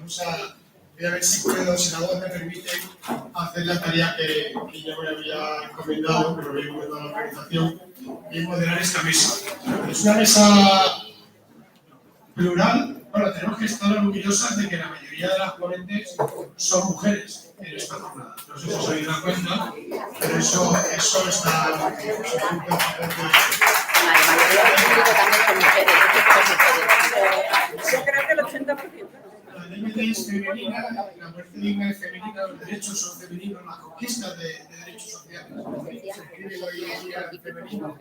Vamos a ver si puedo, si la voz me permite, hacer la tarea que yo me había encomendado, que me había encomendado a la organización, y moderar esta mesa. Es una mesa plural. Bueno, tenemos que estar orgullosos de que la mayoría de las ponentes son mujeres en esta jornada. No sé si os habéis dado cuenta, pero eso está... La mayoría del público también son mujeres. Yo creo que el 80%. La DMD es femenina, la muerte digna es femenina, los derechos son femeninos, las conquistas de derechos sociales se escriben hoy en día en femenino.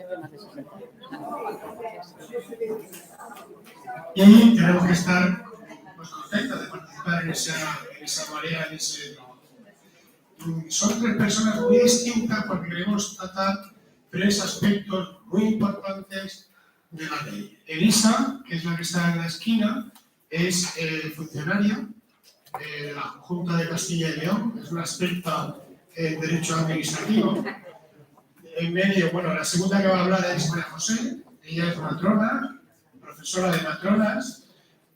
Y tenemos que estar pues, contentos de participar en esa marea, en ese trabajo. Son tres personas muy distintas porque queremos tratar tres aspectos muy importantes de la ley. Elisa, que es la que está en la esquina, es funcionaria de la Junta de Castilla y León, es una experta en derecho administrativo. En medio, bueno, la segunda que va a hablar es María José, ella es matrona, profesora de matronas,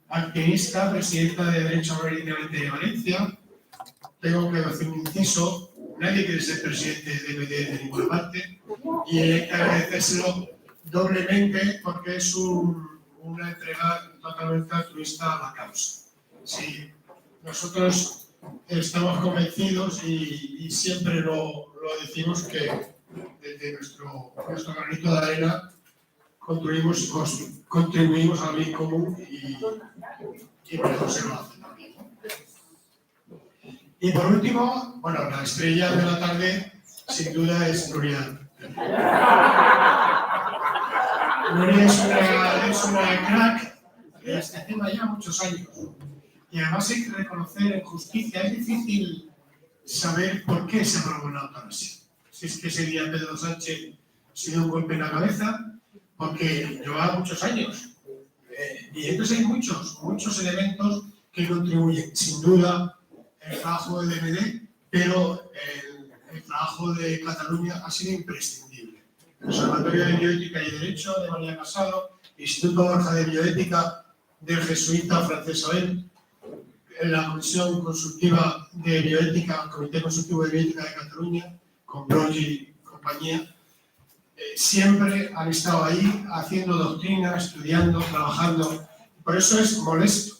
activista, presidenta de Derecho Marítimamente de Valencia. Tengo que hacer un inciso, nadie quiere ser presidente de DMD de ninguna parte, y hay que agradecérselo doblemente porque es una entrega totalmente altruista a la causa. Sí, nosotros estamos convencidos y siempre lo decimos que desde nuestro granito de arena contribuimos al bien común y por eso se lo hace también. Y por último, bueno, la estrella de la tarde sin duda es Nuria. Nuria es una crack de este tema ya muchos años. Y además hay que reconocer en justicia, es difícil saber por qué se aprobó la eutanasia. Si es que ese día Pedro Sánchez se dio un golpe en la cabeza, porque llevaba muchos años. Y entonces hay muchos elementos que contribuyen. Sin duda, el trabajo de DMD, pero el trabajo de Cataluña ha sido imprescindible. El Observatorio de Bioética y Derecho de María Casado, Instituto Borja de Bioética del jesuita Francesc Sabel, la Comisión Consultiva de Bioética, Comité Consultivo de Bioética de Cataluña, con Broggi y compañía, siempre han estado ahí haciendo doctrina, estudiando, trabajando. Por eso es molesto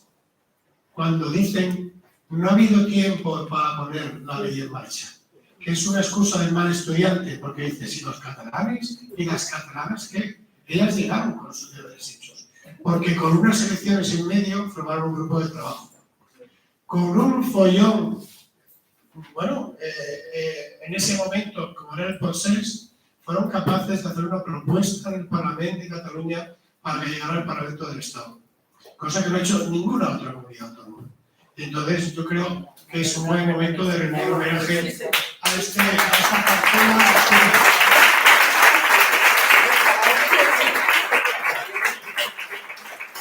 cuando dicen no ha habido tiempo para poner la ley en marcha, que es una excusa del mal estudiante, porque dice, si los catalanes y las catalanas, ¿qué? Ellas llegaron con sus deberes hechos, porque con unas elecciones en medio formaron un grupo de trabajo. Con un follón, bueno, en ese momento, como era el proceso, fueron capaces de hacer una propuesta en el Parlamento de Cataluña para que llegara al Parlamento del Estado, cosa que no ha hecho ninguna otra comunidad autónoma. Entonces, yo creo que es un buen momento de rendir homenaje a esta parcela.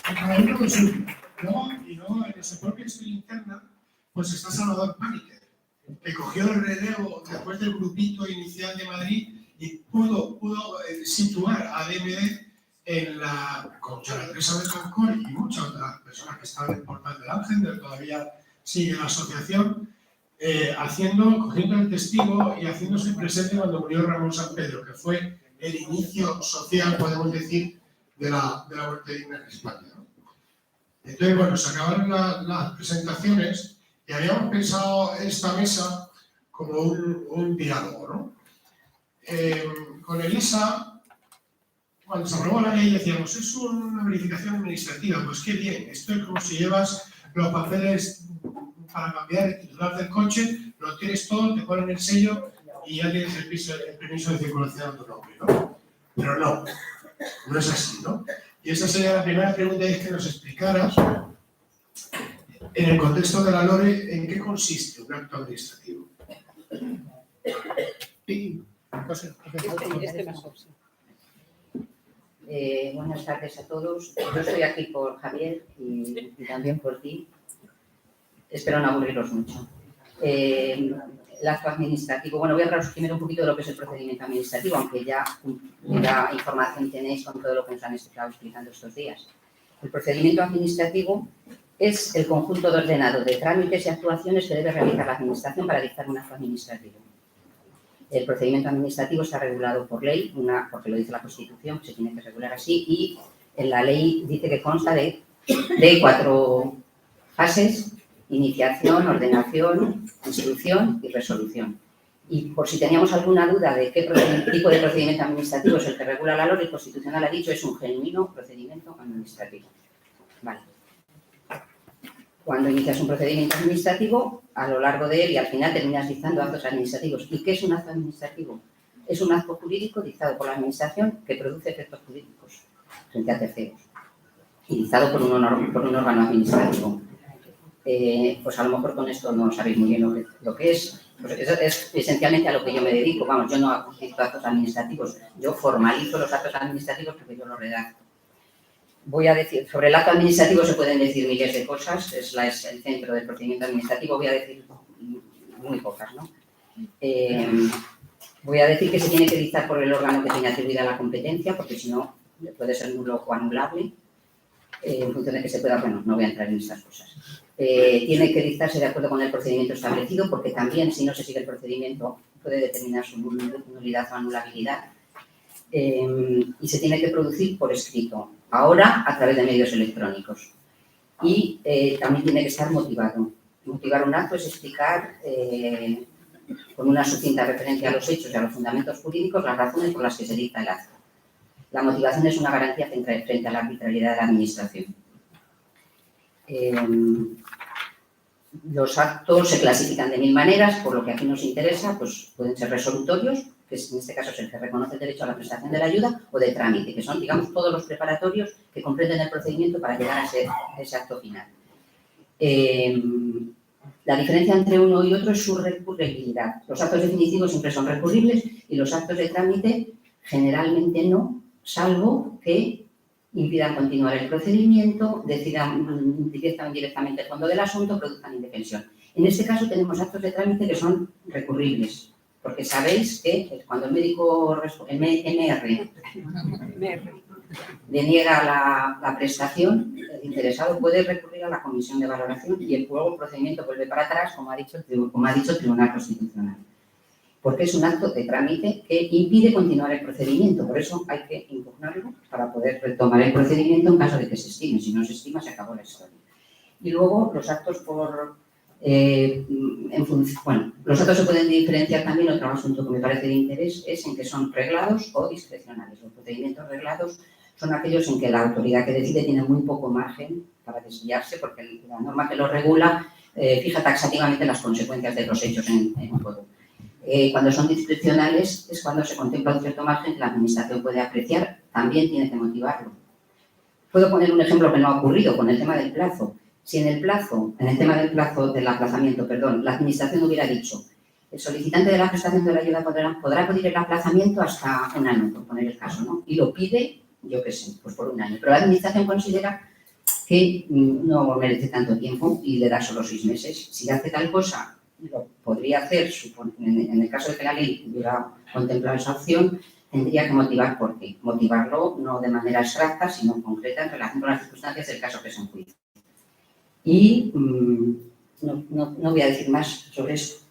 Cada uno con suyo. Y luego en esa propia historia interna, pues está Salvador Pàniker, que cogió el relevo después del grupito inicial de Madrid y pudo situar a DMD con Sara Teresa Betancor y muchas otras personas que estaban en Portal del Ángel, todavía sigue la asociación, cogiendo el testigo y haciéndose presente cuando murió Ramón San Pedro, que fue el inicio social, podemos decir, de la muerte digna en España, ¿no? Entonces, bueno, se acabaron las presentaciones y habíamos pensado esta mesa como un diálogo, ¿no? Con Elisa, cuando se aprobó la ley decíamos, es una verificación administrativa, pues qué bien, esto es como si llevas los papeles para cambiar el titular del coche, lo tienes todo, te ponen el sello y ya tienes el permiso de circulación a tu nombre, ¿no? Pero no es así, ¿no? Y esa sería la primera pregunta, es que nos explicaras, en el contexto de la LORE, ¿en qué consiste un acto administrativo? Buenas tardes a todos. Yo estoy aquí por Javier y también por ti. Espero no aburriros mucho. El acto administrativo. Bueno, voy a hablaros primero un poquito de lo que es el procedimiento administrativo, aunque ya información tenéis con todo lo que nos han estado explicando estos días. El procedimiento administrativo es el conjunto ordenado de trámites y actuaciones que debe realizar la Administración para dictar un acto administrativo. El procedimiento administrativo está regulado por ley, porque lo dice la Constitución, que se tiene que regular así, y en la ley dice que consta de 4 fases: iniciación, ordenación, instrucción y resolución. Y por si teníamos alguna duda de qué tipo de procedimiento administrativo es el que regula la ley, el Constitucional ha dicho es un genuino procedimiento administrativo. Vale. Cuando inicias un procedimiento administrativo, a lo largo de él y al final terminas dictando actos administrativos. ¿Y qué es un acto administrativo? Es un acto jurídico dictado por la Administración que produce efectos jurídicos frente a terceros y dictado por un órgano administrativo. Pues a lo mejor con esto no sabéis muy bien lo que es. Pues eso es esencialmente a lo que yo me dedico. Vamos, yo no dicto actos administrativos, yo formalizo los actos administrativos porque yo los redacto. Voy a decir, sobre el acto administrativo se pueden decir miles de cosas, es el centro del procedimiento administrativo, voy a decir muy pocas, ¿no? Voy a decir que se tiene que dictar por el órgano que tiene atribuida la competencia, porque si no puede ser nulo o anulable, en función de que se pueda, bueno, no voy a entrar en estas cosas. Tiene que dictarse de acuerdo con el procedimiento establecido, porque también, si no se sigue el procedimiento, puede determinar su nulidad o anulabilidad. Y se tiene que producir por escrito, ahora a través de medios electrónicos. Y también tiene que estar motivado. Motivar un acto es explicar con una sucinta referencia a los hechos y a los fundamentos jurídicos las razones por las que se dicta el acto. La motivación es una garantía frente a la arbitrariedad de la Administración. Los actos se clasifican de 1000 maneras, por lo que aquí nos interesa, pues pueden ser resolutorios, que en este caso es el que reconoce el derecho a la prestación de la ayuda, o de trámite, que son, digamos, todos los preparatorios que comprenden el procedimiento para llegar a ese acto final. La diferencia entre uno y otro es su recurribilidad. Los actos definitivos siempre son recurribles y los actos de trámite generalmente no, salvo que impidan continuar el procedimiento, decidan directa o indirectamente el fondo del asunto, produzcan indefensión. En este caso tenemos actos de trámite que son recurribles, porque sabéis que cuando el médico, el MR, deniega la prestación, el interesado puede recurrir a la comisión de valoración y luego el procedimiento vuelve para atrás, como ha dicho el Tribunal Constitucional. Porque es un acto de trámite que impide continuar el procedimiento. Por eso hay que impugnarlo para poder retomar el procedimiento en caso de que se estime. Si no se estima, se acabó la historia. Y luego los actos los actos se pueden diferenciar también. Otro asunto que me parece de interés es en que son reglados o discrecionales. Los procedimientos reglados son aquellos en que la autoridad que decide tiene muy poco margen para desviarse, porque la norma que lo regula fija taxativamente las consecuencias de los hechos en un juego. Cuando son discrecionales es cuando se contempla un cierto margen que la Administración puede apreciar, también tiene que motivarlo. Puedo poner un ejemplo que no ha ocurrido con el tema del plazo. Si en el tema del plazo del aplazamiento, la Administración hubiera dicho el solicitante de la prestación de la ayuda podrá pedir el aplazamiento hasta un año, por poner el caso, ¿no? Y lo pide, yo qué sé, pues por un año. Pero la Administración considera que no merece tanto tiempo y le da solo 6 meses. Si hace tal cosa, lo podría hacer, en el caso de que la ley hubiera contemplado esa opción, tendría que motivar por qué. Motivarlo no de manera abstracta, sino concreta en relación con las circunstancias del caso que se enjuicia. Y no voy a decir más sobre esto.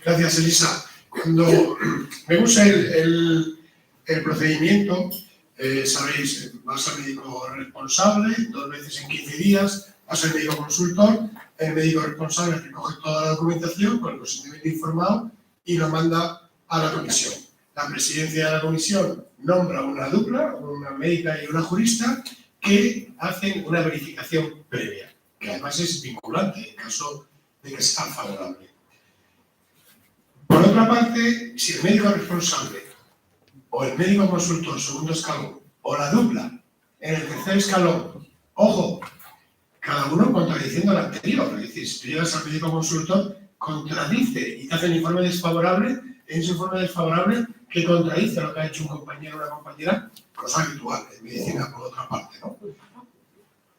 Gracias, Elisa. Cuando vemos el procedimiento, sabéis, vas al médico responsable 2 veces en 15 días, vas al médico consultor, el médico responsable recoge toda la documentación con el consentimiento informado y lo manda a la comisión. La presidencia de la comisión nombra una dupla, una médica y una jurista, que hacen una verificación previa, que además es vinculante en caso de que sea favorable. Por otra parte, si el médico responsable o el médico consultor, segundo escalón, o la dupla en el tercer escalón, ojo, cada uno contradiciendo al anterior, es decir, si tú llegas al médico consultor, contradice y te hace un informe desfavorable, es un informe desfavorable que contradice lo que ha hecho un compañero o una compañera, cosa habitual en medicina por otra parte, ¿no?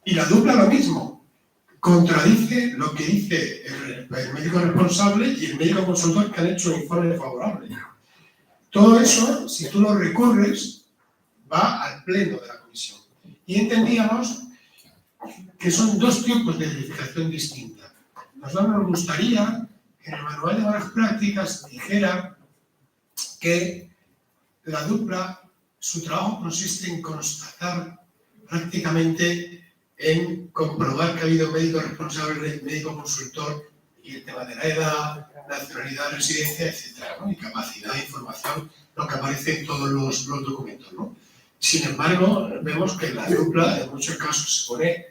Y la dupla lo mismo, contradice lo que dice el médico responsable y el médico consultor que han hecho un informe favorable. Todo eso, si tú lo recurres, va al pleno de la comisión. Y entendíamos que son dos tipos de verificación distinta. Nosotros nos gustaría que en el manual de buenas prácticas dijera que la dupla, su trabajo consiste en constatar prácticamente en comprobar que ha habido médico responsable, médico consultor y el tema de la edad, nacionalidad, residencia, etcétera, ¿no? Y capacidad de información, lo que aparece en todos los documentos, ¿no? Sin embargo, vemos que la dupla en muchos casos se pone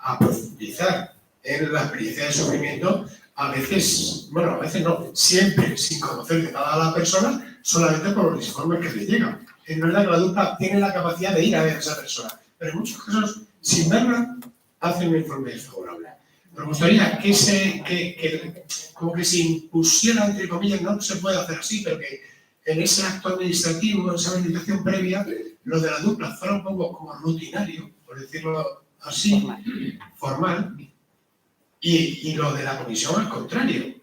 a profundizar en la experiencia de sufrimiento, a veces no, siempre sin conocer de nada a la persona, solamente por los informes que le llegan. Es verdad que la dupla tiene la capacidad de ir a ver a esa persona, pero en muchos casos, sin verla, hace un informe desfavorable. Me gustaría como que se impusiera, entre comillas, no se puede hacer así, pero que en ese acto administrativo, en esa verificación previa, lo de la dupla fuera un poco como rutinario, por decirlo así, formal, y lo de la comisión al contrario.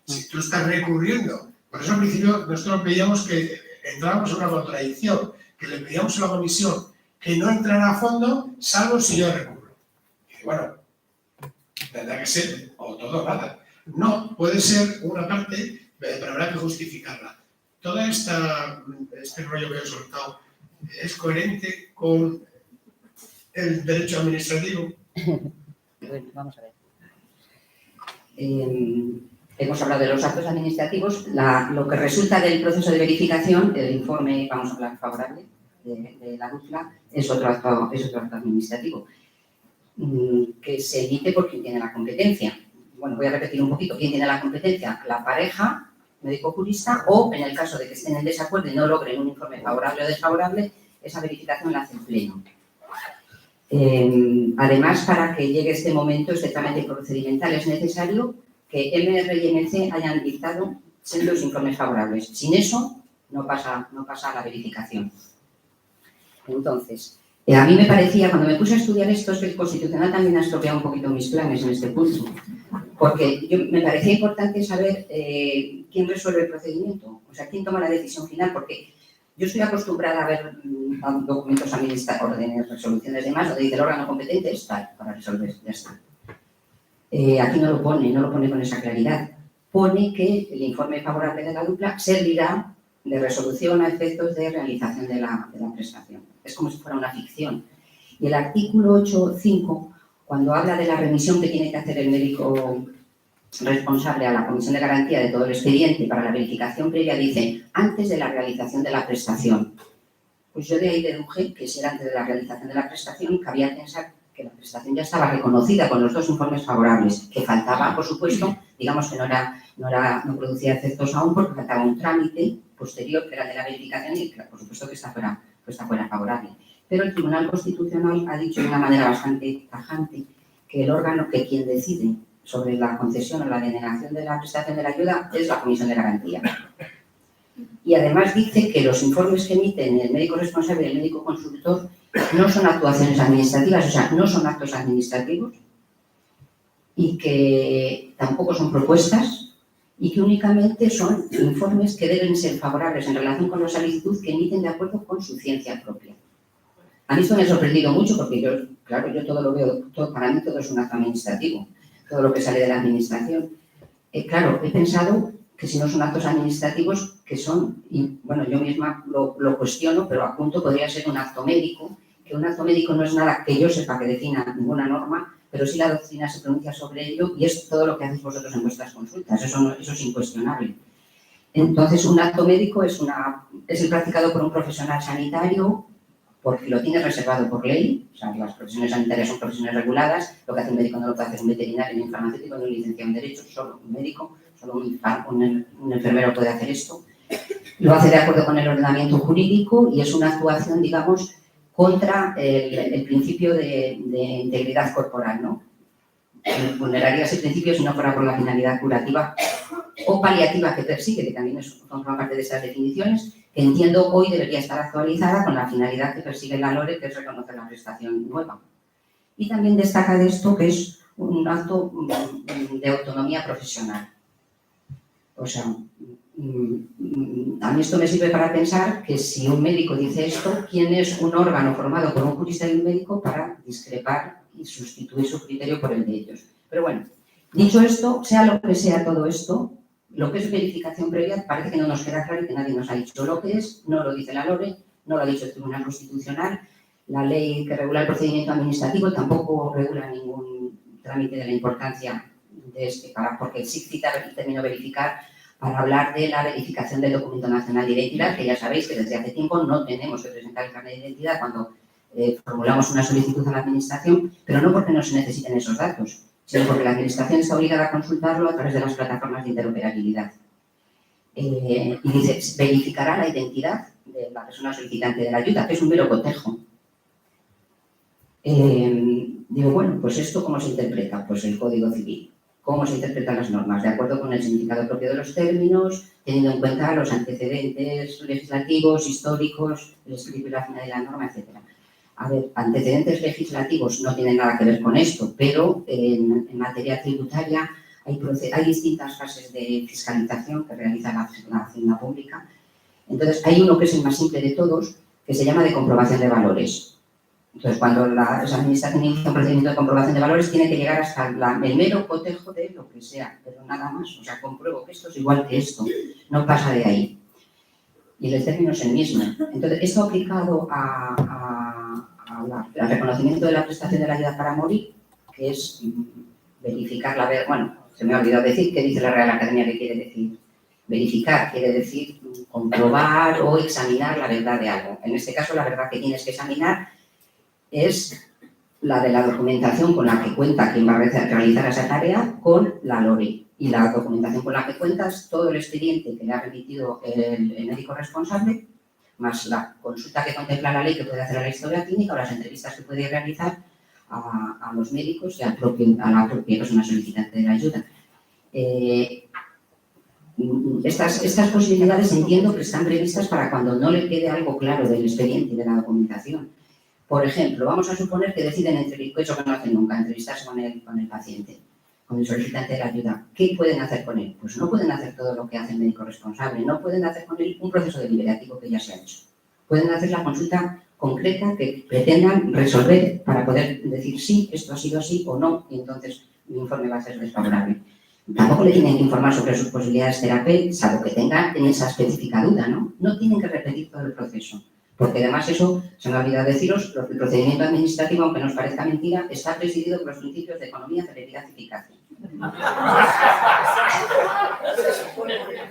Si tú estás recurriendo, por eso al principio nosotros veíamos que entrábamos en una contradicción, que le pedíamos a la comisión que no entrara a fondo, salvo si yo recurro. Y bueno, tendrá que ser o todo o nada. No, puede ser una parte, pero habrá que justificarla. Todo este rollo que he soltado es coherente con el derecho administrativo. Bueno, vamos a ver. Hemos hablado de los actos administrativos. Lo que resulta del proceso de verificación, el informe, vamos a hablar favorable, de la dupla, es otro acto administrativo que se emite por quien tiene la competencia. Bueno, voy a repetir un poquito. ¿Quién tiene la competencia? La pareja, médico-jurista, o en el caso de que estén en desacuerdo y no logren un informe favorable o desfavorable, esa verificación la hace el pleno. Además, para que llegue este momento, este trámite procedimental, es necesario que MR y MC hayan dictado sendos informes favorables. Sin eso, no pasa la verificación. Entonces, a mí me parecía, cuando me puse a estudiar esto, es que el Constitucional también ha estropeado un poquito mis planes en este punto, porque me parecía importante saber quién resuelve el procedimiento, o sea, quién toma la decisión final, porque yo estoy acostumbrada a ver documentos administrativos, órdenes, resoluciones y demás, donde dice el órgano competente está para resolver, ya está. Aquí no lo pone con esa claridad. Pone que el informe favorable de la dupla servirá de resolución a efectos de realización de la prestación. Es como si fuera una ficción. Y el artículo 8.5, cuando habla de la remisión que tiene que hacer el médico responsable a la Comisión de Garantía de todo el expediente para la verificación previa, dice antes de la realización de la prestación. Pues yo de ahí deduje que si era antes de la realización de la prestación, cabía pensar que la prestación ya estaba reconocida con los dos informes favorables, que faltaba, por supuesto, digamos que no producía efectos aún porque faltaba un trámite posterior que era de la verificación y que, por supuesto, que esta fuera favorable. Pero el Tribunal Constitucional ha dicho de una manera bastante tajante que el órgano, que quien decide sobre la concesión o la denegación de la prestación de la ayuda es la Comisión de Garantía. Y además dice que los informes que emiten el médico responsable y el médico consultor no son actuaciones administrativas, o sea, no son actos administrativos y que tampoco son propuestas y que únicamente son informes que deben ser favorables en relación con la solicitud que emiten de acuerdo con su ciencia propia. A mí esto me ha sorprendido mucho porque yo todo lo veo, para mí todo es un acto administrativo, todo lo que sale de la administración. Claro, he pensado que si no son actos administrativos, que son, y bueno, yo misma lo cuestiono, pero apunto, podría ser un acto médico, que un acto médico no es nada que yo sepa que defina ninguna norma, pero sí la doctrina se pronuncia sobre ello y es todo lo que hacéis vosotros en vuestras consultas, eso es incuestionable. Entonces, un acto médico es el practicado por un profesional sanitario, porque lo tiene reservado por ley, o sea, las profesiones sanitarias son profesiones reguladas, lo que hace un médico no lo puede hacer un veterinario, ni un farmacéutico, ni un licenciado en Derecho, solo un médico, solo un enfermero puede hacer esto. Lo hace de acuerdo con el ordenamiento jurídico y es una actuación, digamos, contra el principio de integridad corporal, ¿no? Vulneraría ese principio si no fuera por la finalidad curativa o paliativa que persigue, que también forma parte de esas definiciones, que entiendo hoy debería estar actualizada con la finalidad que persigue la LORE, que es reconocer la prestación nueva. Y también destaca de esto que es un acto de autonomía profesional. O sea, a mí esto me sirve para pensar que si un médico dice esto, ¿quién es un órgano formado por un jurista y un médico para discrepar y sustituir su criterio por el de ellos? Pero bueno, dicho esto, sea lo que sea todo esto, lo que es verificación previa parece que no nos queda claro y que nadie nos ha dicho lo que es, no lo dice la LORE, no lo ha dicho el Tribunal Constitucional, la ley que regula el procedimiento administrativo tampoco regula ningún trámite de la importancia de este, porque sí cita el término verificar para hablar de la verificación del documento nacional de identidad, que ya sabéis que desde hace tiempo no tenemos que presentar el carnet de identidad cuando formulamos una solicitud a la Administración, pero no porque no se necesiten esos datos, sino porque la Administración está obligada a consultarlo a través de las plataformas de interoperabilidad. Y dice, verificará la identidad de la persona solicitante de la ayuda, que es un mero cotejo. Digo, bueno, pues esto ¿cómo se interpreta? Pues el Código Civil. ¿Cómo se interpretan las normas? De acuerdo con el significado propio de los términos, teniendo en cuenta los antecedentes legislativos, históricos, el espíritu y la finalidad de la norma, etc. A ver, antecedentes legislativos no tienen nada que ver con esto, pero en materia tributaria hay distintas fases de fiscalización que realiza la Hacienda Pública. Entonces, hay uno que es el más simple de todos, que se llama de comprobación de valores. Entonces, cuando la Administración inicia un procedimiento de comprobación de valores, tiene que llegar hasta el mero cotejo de lo que sea, pero nada más. O sea, compruebo que esto es igual que esto, no pasa de ahí. Y el término es el mismo. Entonces, esto aplicado al reconocimiento de la prestación de la ayuda para morir, que es verificar la verdad. Bueno, se me ha olvidado decir qué dice la Real Academia que quiere decir. Verificar quiere decir comprobar o examinar la verdad de algo. En este caso, la verdad que tienes que examinar es la de la documentación con la que cuenta quien va a realizar esa tarea con la LORE. Y la documentación con la que cuentas, todo el expediente que le ha remitido el médico responsable, más la consulta que contempla la ley que puede hacer a la historia clínica o las entrevistas que puede realizar a los médicos y a la propia persona solicitante de la ayuda. Estas posibilidades entiendo que están previstas para cuando no le quede algo claro del expediente y de la documentación. Por ejemplo, vamos a suponer que deciden, eso que no hacen nunca, entrevistarse con el paciente, con el solicitante de la ayuda. ¿Qué pueden hacer con él? Pues no pueden hacer todo lo que hace el médico responsable, no pueden hacer con él un proceso deliberativo que ya se ha hecho. Pueden hacer la consulta concreta que pretendan resolver para poder decir sí, esto ha sido así o no, y entonces mi informe va a ser desfavorable. Tampoco le tienen que informar sobre sus posibilidades terapéuticas, salvo que tengan en esa específica duda, ¿no? No tienen que repetir todo el proceso. Porque además eso, se me ha olvidado deciros, el procedimiento administrativo, aunque nos parezca mentira, está presidido por los principios de economía, celeridad y eficacia.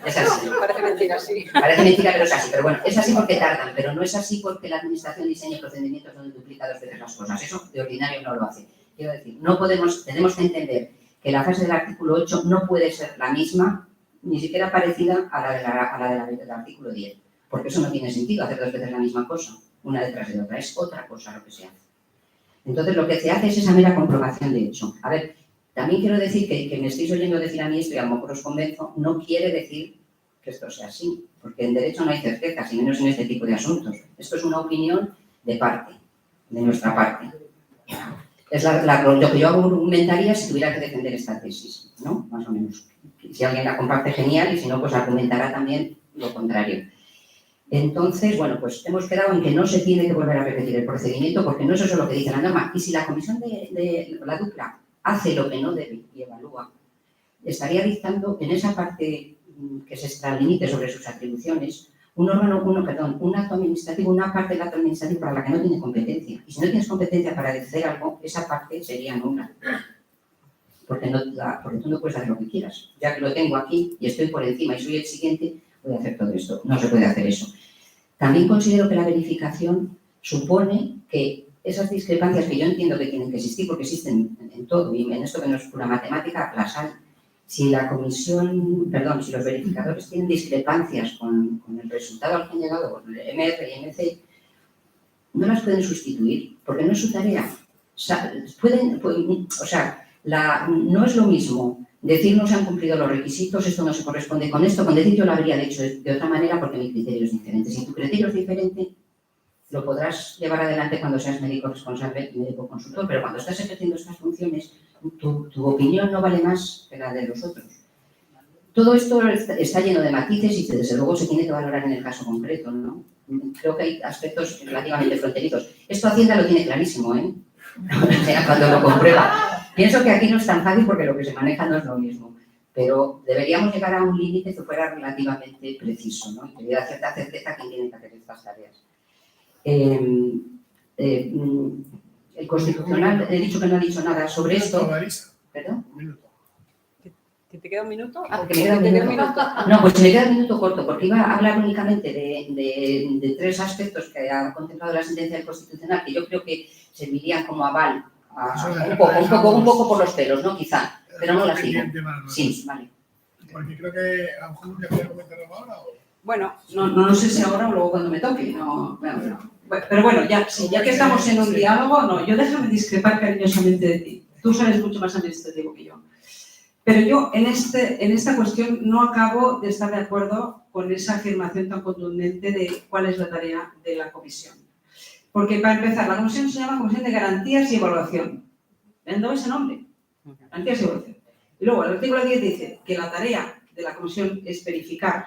Es así. Parece mentira, sí. Parece mentira, pero es así. Pero bueno, es así porque tardan, pero no es así porque la administración diseñe procedimientos donde duplica dos veces las cosas. Eso de ordinario no lo hace. Quiero decir, tenemos que entender que la fase del artículo 8 no puede ser la misma, ni siquiera parecida a la del artículo 10. Porque eso no tiene sentido, hacer dos veces la misma cosa, una detrás de otra. Es otra cosa lo que se hace. Entonces, lo que se hace es esa mera comprobación de hecho. A ver, también quiero decir que me estáis oyendo decir a mí esto y a lo mejor os convenzo, no quiere decir que esto sea así, porque en derecho no hay certezas, y menos en este tipo de asuntos. Esto es una opinión de parte, de nuestra parte. Es lo que yo argumentaría si tuviera que defender esta tesis, ¿no? Más o menos. Si alguien la comparte, genial, y si no, pues argumentará también lo contrario. Entonces, bueno, pues hemos quedado en que no se tiene que volver a repetir el procedimiento porque no es eso lo que dice la norma. Y si la comisión de la dupla hace lo que no debe y evalúa, estaría dictando en esa parte que se extralimite sobre sus atribuciones un acto administrativo, una parte del acto administrativo para la que no tiene competencia. Y si no tienes competencia para decir algo, esa parte sería nula. Porque tú no puedes hacer lo que quieras. Ya que lo tengo aquí y estoy por encima y soy el siguiente, voy a hacer todo esto. No se puede hacer eso. También considero que la verificación supone que esas discrepancias que yo entiendo que tienen que existir, porque existen en todo, y en esto que no es pura matemática, las hay. Si los verificadores tienen discrepancias con el resultado al que han llegado, con el MR y MC, no las pueden sustituir, porque no es su tarea. No es lo mismo decir no se han cumplido los requisitos, esto no se corresponde con esto, con decir yo lo habría hecho de otra manera porque mi criterio es diferente. Si tu criterio es diferente, lo podrás llevar adelante cuando seas médico responsable y médico consultor, pero cuando estás ejerciendo estas funciones, tu opinión no vale más que la de los otros. Todo esto está lleno de matices y desde luego se tiene que valorar en el caso concreto, ¿no? Creo que hay aspectos relativamente fronterizos. Esto Hacienda lo tiene clarísimo, ¿eh? O sea, cuando lo comprueba. Pienso que aquí no es tan fácil porque lo que se maneja no es lo mismo, pero deberíamos llegar a un límite que fuera relativamente preciso, ¿no? Y que diera cierta certeza quién tiene que hacer estas tareas. El Constitucional, he dicho que no ha dicho nada sobre esto. ¿Perdón? Un minuto. ¿Que te queda un minuto? Ah, que me queda un minuto. No, pues me queda un minuto corto, porque iba a hablar únicamente de tres aspectos que ha contemplado la sentencia del Constitucional, que yo creo que servirían como aval, un poco por los pelos, ¿no? Quizá, pero no las digo. Sí, vale. Porque creo que a lo mejor Nuria quería comentar algo ahora. Bueno, No sé si ahora o luego cuando me toque. Pero bueno, ya que estamos en un diálogo, no, yo déjame discrepar cariñosamente de ti. Tú sabes mucho más administrativo que yo. Pero yo en esta cuestión no acabo de estar de acuerdo con esa afirmación tan contundente de cuál es la tarea de la comisión. Porque para empezar, la comisión se llama Comisión de Garantías y Evaluación. ¿Ven dónde ese nombre? Garantías y Evaluación. Y luego el artículo 10 dice que la tarea de la comisión es verificar,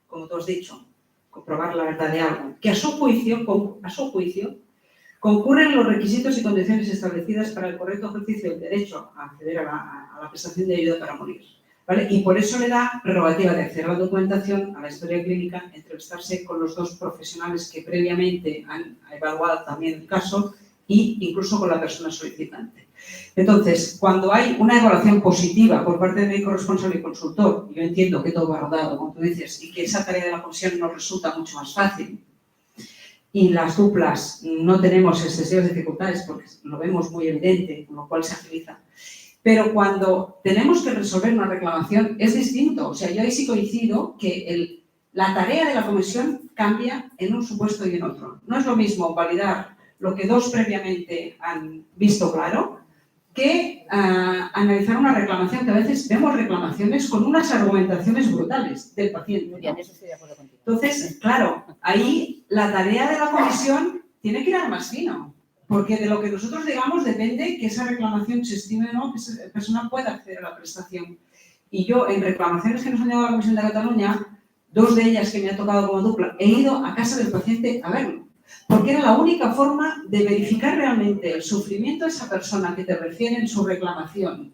como tú has dicho, comprobar la verdad de algo, que a su juicio concurren los requisitos y condiciones establecidas para el correcto ejercicio del derecho a acceder a la prestación de ayuda para morir, ¿vale? Y por eso le da prerrogativa de acceder a la documentación, a la historia clínica, entrevistarse con los dos profesionales que previamente han evaluado también el caso e incluso con la persona solicitante. Entonces, cuando hay una evaluación positiva por parte del médico responsable y consultor, yo entiendo que todo va rodado, como tú dices, y que esa tarea de la comisión nos resulta mucho más fácil, y las duplas no tenemos excesivas dificultades porque lo vemos muy evidente, con lo cual se agiliza. Pero cuando tenemos que resolver una reclamación es distinto. O sea, yo ahí sí coincido que la tarea de la comisión cambia en un supuesto y en otro. No es lo mismo validar lo que dos previamente han visto claro que analizar una reclamación, que a veces vemos reclamaciones con unas argumentaciones brutales del paciente, ¿no? Bien, eso estoy de acuerdo contigo. Entonces, claro, ahí la tarea de la comisión tiene que ir al más fino, porque de lo que nosotros digamos depende que esa reclamación se estime o no, que esa persona pueda acceder a la prestación. Y yo, en reclamaciones que nos han llegado a la Comisión de Cataluña, dos de ellas que me ha tocado como dupla, he ido a casa del paciente a verlo, porque era la única forma de verificar realmente el sufrimiento de esa persona que te refiere en su reclamación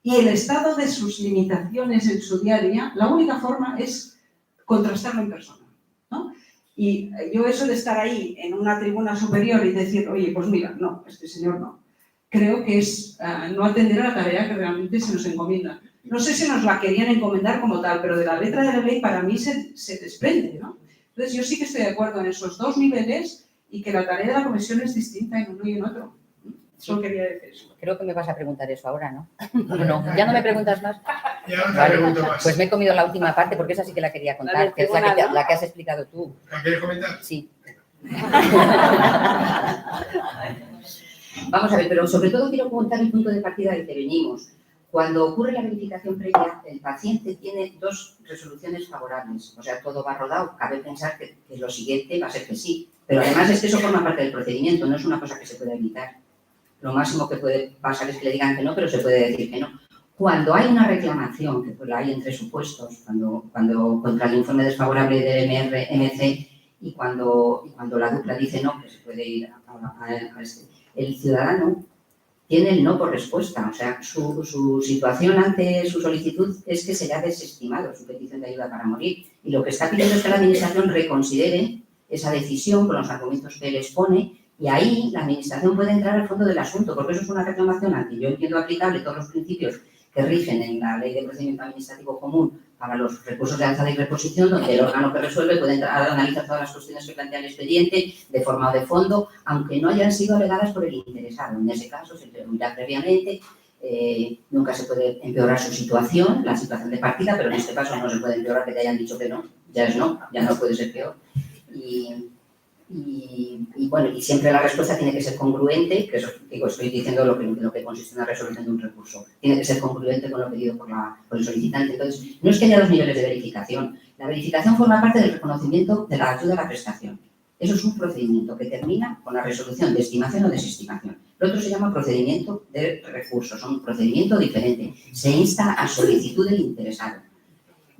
y el estado de sus limitaciones en su día a día. La única forma es contrastarlo en persona, ¿no? Y yo eso de estar ahí en una tribuna superior y decir, oye, pues mira, no, este señor no, creo que es no atender a la tarea que realmente se nos encomienda. No sé si nos la querían encomendar como tal, pero de la letra de la ley para mí se desprende, ¿no? Entonces yo sí que estoy de acuerdo en esos dos niveles y que la tarea de la comisión es distinta en uno y en otro. Solo quería decir eso. Creo que me vas a preguntar eso ahora, ¿no? No, ya no me preguntas más. Ya no te Vale, pregunto más. pues me he comido la última parte porque esa sí que la quería contar, que es la que has explicado tú. ¿La quieres comentar? Sí. Vamos a ver, pero sobre todo quiero contar el punto de partida del que venimos. Cuando ocurre la verificación previa, el paciente tiene dos resoluciones favorables. O sea, todo va rodado. Cabe pensar que lo siguiente va a ser que sí. Pero además es que eso forma parte del procedimiento, no es una cosa que se pueda evitar. Lo máximo que puede pasar es que le digan que no, pero se puede decir que no. Cuando hay una reclamación, que pues la hay entre supuestos, cuando contra el informe desfavorable del MC y cuando la dupla dice no, que se puede ir a este, el ciudadano tiene el no por respuesta. O sea, su situación ante su solicitud es que se le ha desestimado su petición de ayuda para morir. Y lo que está pidiendo es que la Administración reconsidere esa decisión con los argumentos que él expone, y ahí la Administración puede entrar al fondo del asunto, porque eso es una reclamación al que yo entiendo aplicable todos los principios que rigen en la Ley de Procedimiento Administrativo Común para los recursos de alzada y reposición, donde el órgano que resuelve puede entrar a analizar todas las cuestiones que plantea el expediente de forma o de fondo, aunque no hayan sido alegadas por el interesado. En ese caso se pregunta previamente, nunca se puede empeorar su situación, la situación de partida, pero en este caso no se puede empeorar que te hayan dicho que no, ya es no, ya no puede ser peor. Y bueno, y siempre la respuesta tiene que ser congruente, que eso, digo, estoy diciendo lo que consiste en la resolución de un recurso, tiene que ser congruente con lo pedido por el solicitante. Entonces, no es que haya dos niveles de verificación, la verificación forma parte del reconocimiento de la ayuda a la prestación. Eso es un procedimiento que termina con la resolución de estimación o desestimación. Lo otro se llama procedimiento de recurso, es un procedimiento diferente, se insta a solicitud del interesado.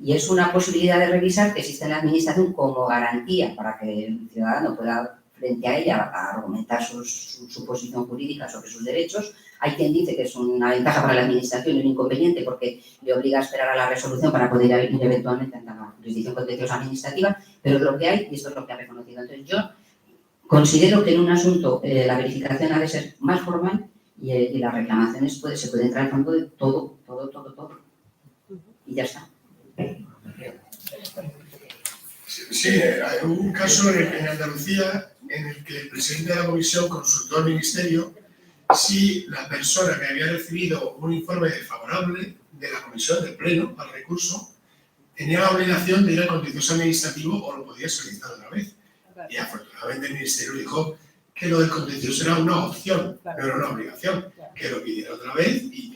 Y es una posibilidad de revisar que existe en la Administración como garantía para que el ciudadano pueda, frente a ella, a argumentar su posición jurídica sobre sus derechos. Hay quien dice que es una ventaja para la Administración y un inconveniente porque le obliga a esperar a la resolución para poder ir eventualmente ante la jurisdicción contenciosa administrativa, pero es lo que hay y esto es lo que ha reconocido. Entonces yo considero que en un asunto la verificación ha de ser más formal y las reclamaciones se puede entrar al fondo de todo. Y ya está. Sí, hay un caso en Andalucía en el que el presidente de la comisión consultó al ministerio si la persona que había recibido un informe desfavorable de la comisión del pleno al recurso tenía la obligación de ir al contencioso administrativo o lo podía solicitar otra vez. Y afortunadamente el ministerio dijo que lo del contencioso era una opción, no era una obligación, que lo pidiera otra vez y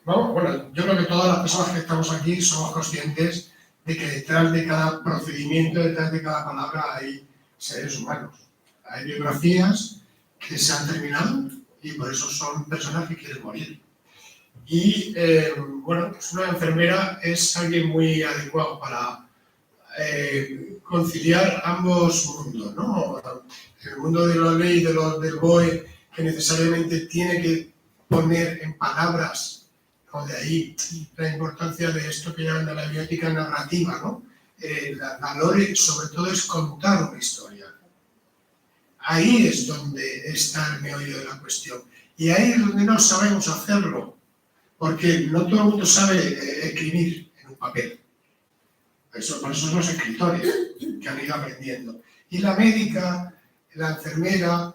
bueno, yo creo que todas las personas que estamos aquí somos conscientes de que detrás de cada procedimiento, detrás de cada palabra hay seres humanos. Hay biografías que se han terminado y por eso son personas que quieren morir. Y bueno, pues una enfermera es alguien muy adecuado para conciliar ambos mundos, ¿no? El mundo de la ley, del BOE, que necesariamente tiene que poner en palabras, de ahí la importancia de esto que llaman la biótica narrativa, ¿no? La lore, sobre todo, es contar una historia. Ahí es donde está el meollo de la cuestión. Y ahí es donde no sabemos hacerlo, porque no todo el mundo sabe escribir en un papel. Por eso son los escritores que han ido aprendiendo. Y la médica, la enfermera,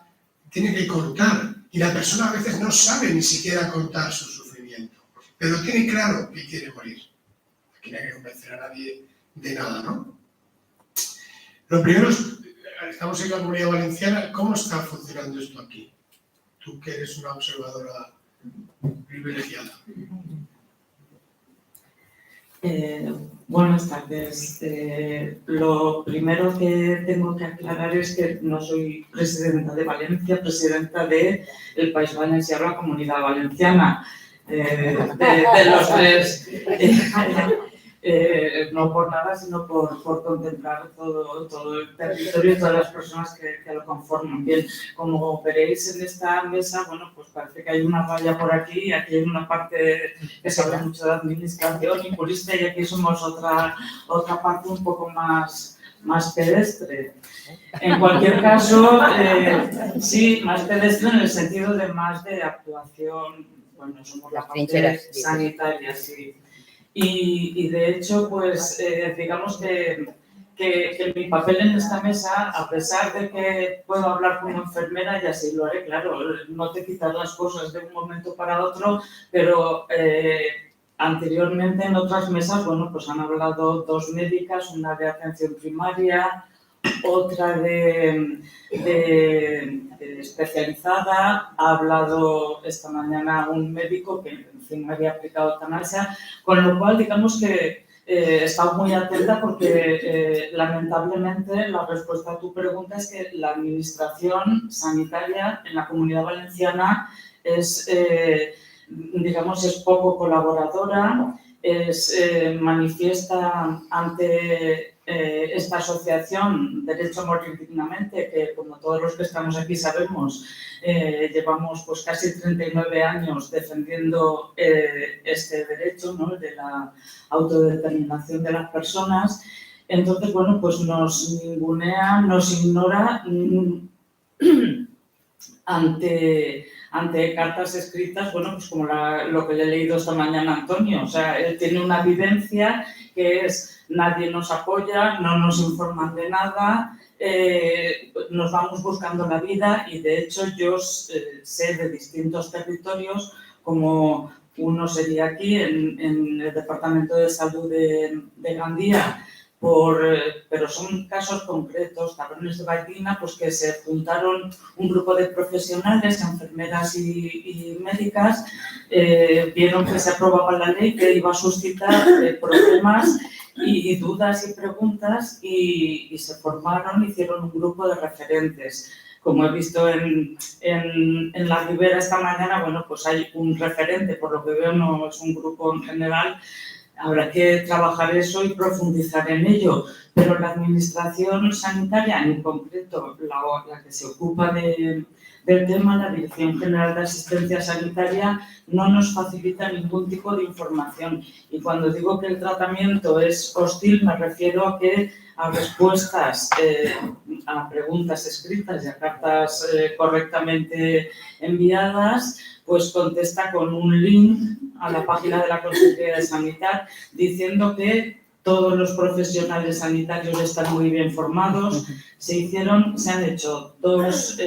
tiene que contar. Y la persona a veces no sabe ni siquiera contar su sufrimiento, pero tiene claro que quiere morir. Aquí no hay que convencer a nadie de nada, ¿no? Lo primero es, estamos en la Comunidad Valenciana, ¿cómo está funcionando esto aquí? Tú que eres una observadora privilegiada. Buenas tardes. Lo primero que tengo que aclarar es que no soy presidenta de Valencia, presidenta del País Valenciano, la Comunidad Valenciana. De los tres, no por nada, sino por contemplar todo el territorio y todas las personas que lo conforman. Bien, como veréis en esta mesa, bueno, pues parece que hay una raya por aquí y aquí hay una parte que se habla mucho de administración y jurista y aquí somos otra parte un poco más pedestre. En cualquier caso, sí, más pedestre en el sentido de más de actuación, bueno, somos la parte sanitaria, sí. Y de hecho, pues digamos que mi papel en esta mesa, a pesar de que puedo hablar como enfermera, y así lo haré, claro, no te quitas las cosas de un momento para otro, pero anteriormente en otras mesas, bueno, pues han hablado dos médicas, una de atención primaria, otra de especializada, ha hablado esta mañana un médico que encima había aplicado eutanasia, con lo cual digamos que he estado muy atenta porque lamentablemente la respuesta a tu pregunta es que la administración sanitaria en la Comunidad Valenciana es, digamos, es poco colaboradora, manifiesta ante esta asociación Derecho a Morir Dignamente, que como todos los que estamos aquí sabemos, llevamos pues casi 39 años defendiendo este derecho, ¿no?, de la autodeterminación de las personas. Entonces, bueno, pues nos ningunea, nos ignora ante cartas escritas, bueno, pues como lo que le he leído esta mañana a Antonio. O sea, él tiene una vivencia que es: nadie nos apoya, no nos informan de nada, nos vamos buscando la vida y de hecho yo sé de distintos territorios, como uno sería aquí en el Departamento de Salud de Gandía, pero son casos concretos, Tabrones de Vallina, pues que se juntaron un grupo de profesionales, enfermeras y médicas, vieron que se aprobaba la ley, que iba a suscitar problemas y dudas y preguntas y se formaron, hicieron un grupo de referentes. como he visto en la Ribera esta mañana, bueno, pues hay un referente, por lo que veo no es un grupo en general. Habrá que trabajar eso y profundizar en ello, pero la administración sanitaria, en concreto la que se ocupa del tema, la Dirección General de Asistencia Sanitaria, no nos facilita ningún tipo de información. Y cuando digo que el tratamiento es hostil, me refiero a que a respuestas a preguntas escritas y a cartas correctamente enviadas, pues contesta con un link a la página de la Consejería de Sanidad diciendo que todos los profesionales sanitarios están muy bien formados. Se han hecho 2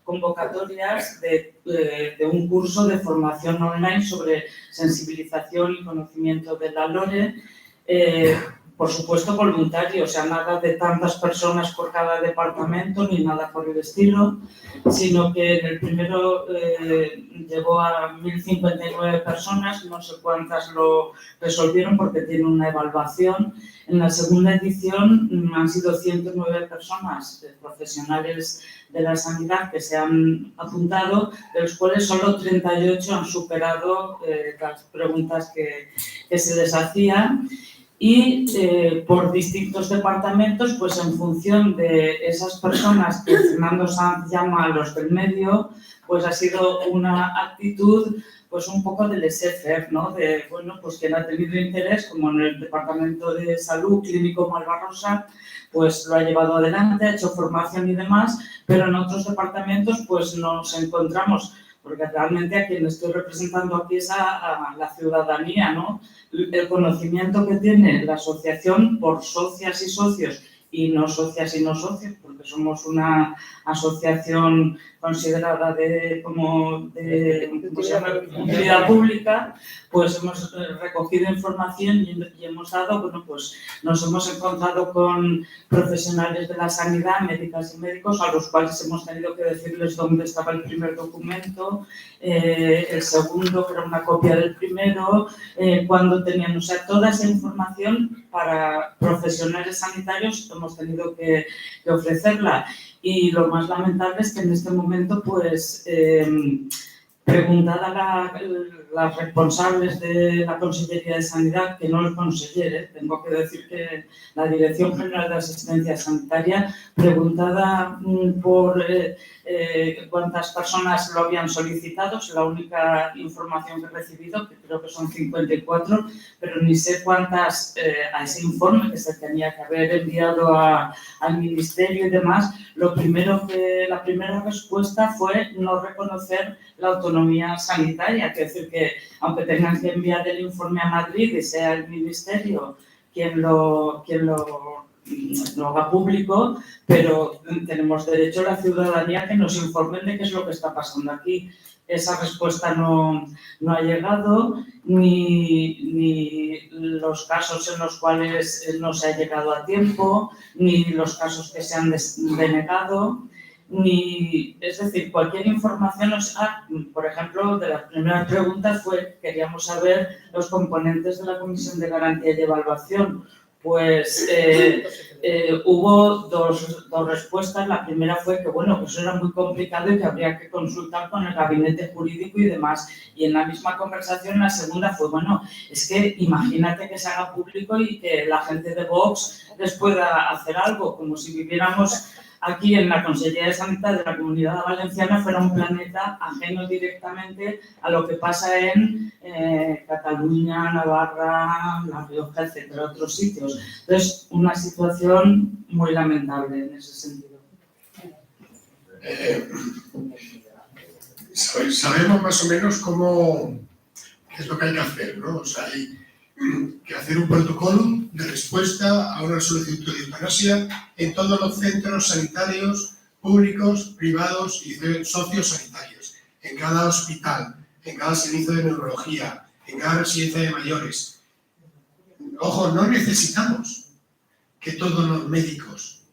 convocatorias de un curso de formación online sobre sensibilización y conocimiento de la LORE. Por supuesto, voluntario, o sea, nada de tantas personas por cada departamento ni nada por el estilo, sino que en el primero llegó a 1.059 personas, no sé cuántas lo resolvieron porque tiene una evaluación. En la segunda edición han sido 109 personas, profesionales de la sanidad, que se han apuntado, de los cuales solo 38 han superado las preguntas que se les hacían. Y por distintos departamentos, pues en función de esas personas que Fernando Sanz llama a los del medio, pues ha sido una actitud pues un poco de laissez-faire, ¿no? De, bueno, pues quien ha tenido interés, como en el Departamento de Salud Clínico Malvarrosa, pues lo ha llevado adelante, ha hecho formación y demás, pero en otros departamentos pues nos encontramos, porque realmente a quien estoy representando aquí es a la ciudadanía, ¿no? El conocimiento que tiene la asociación por socias y socios y no socias y no socios, porque somos una asociación considerada como de utilidad pública, pues hemos recogido información y hemos dado, bueno, pues nos hemos encontrado con profesionales de la sanidad, médicas y médicos, a los cuales hemos tenido que decirles dónde estaba el primer documento, el segundo, que era una copia del primero, cuando tenían, o sea, toda esa información para profesionales sanitarios hemos tenido que ofrecerla. Y lo más lamentable es que en este momento, pues, preguntada las responsables de la Consejería de Sanidad, que no el conseller, tengo que decir que la Dirección General de Asistencia Sanitaria, preguntada por cuántas personas lo habían solicitado, es la única información que he recibido, que creo que son 54, pero ni sé cuántas a ese informe que se tenía que haber enviado al Ministerio y demás. La primera respuesta fue no reconocer la autonomía sanitaria, es decir, que aunque tengan que enviar el informe a Madrid y sea el Ministerio quien lo haga público, pero tenemos derecho a la ciudadanía que nos informen de qué es lo que está pasando aquí. Esa respuesta no ha llegado, ni los casos en los cuales no se ha llegado a tiempo, ni los casos que se han denegado, es decir, cualquier información. Por ejemplo, de las primeras preguntas queríamos saber los componentes de la Comisión de Garantía y Evaluación. Pues hubo dos respuestas. La primera fue que, bueno, que eso era muy complicado y que habría que consultar con el gabinete jurídico y demás. Y en la misma conversación, la segunda fue, bueno, es que imagínate que se haga público y que la gente de Vox les pueda hacer algo, como si viviéramos aquí en la Consejería de Sanidad de la Comunidad Valenciana, fuera un planeta ajeno directamente a lo que pasa en Cataluña, Navarra, La Rioja, etcétera, otros sitios. Entonces, una situación muy lamentable en ese sentido. Sabemos más o menos qué es lo que hay que hacer, ¿no? O sea, hay que hacer un protocolo de respuesta a una solicitud de eutanasia en todos los centros sanitarios públicos, privados y sociosanitarios, en cada hospital, en cada servicio de neurología, en cada residencia de mayores. Ojo, no necesitamos que todos los médicos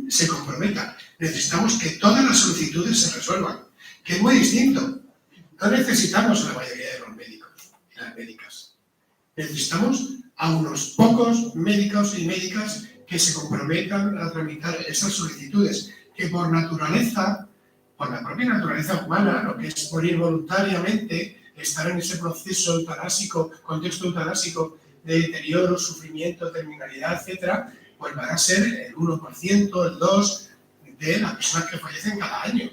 se comprometan. Necesitamos que todas las solicitudes se resuelvan, que es muy distinto. No necesitamos a la mayoría de los médicos y las médicas. Necesitamos a unos pocos médicos y médicas que que se comprometan a tramitar esas solicitudes, que por naturaleza, por la propia naturaleza humana, lo que es morir voluntariamente, estar en ese proceso eutanásico, contexto eutanásico de deterioro, sufrimiento, terminalidad, etcétera, pues van a ser el 1%, el 2% de las personas que fallecen cada año.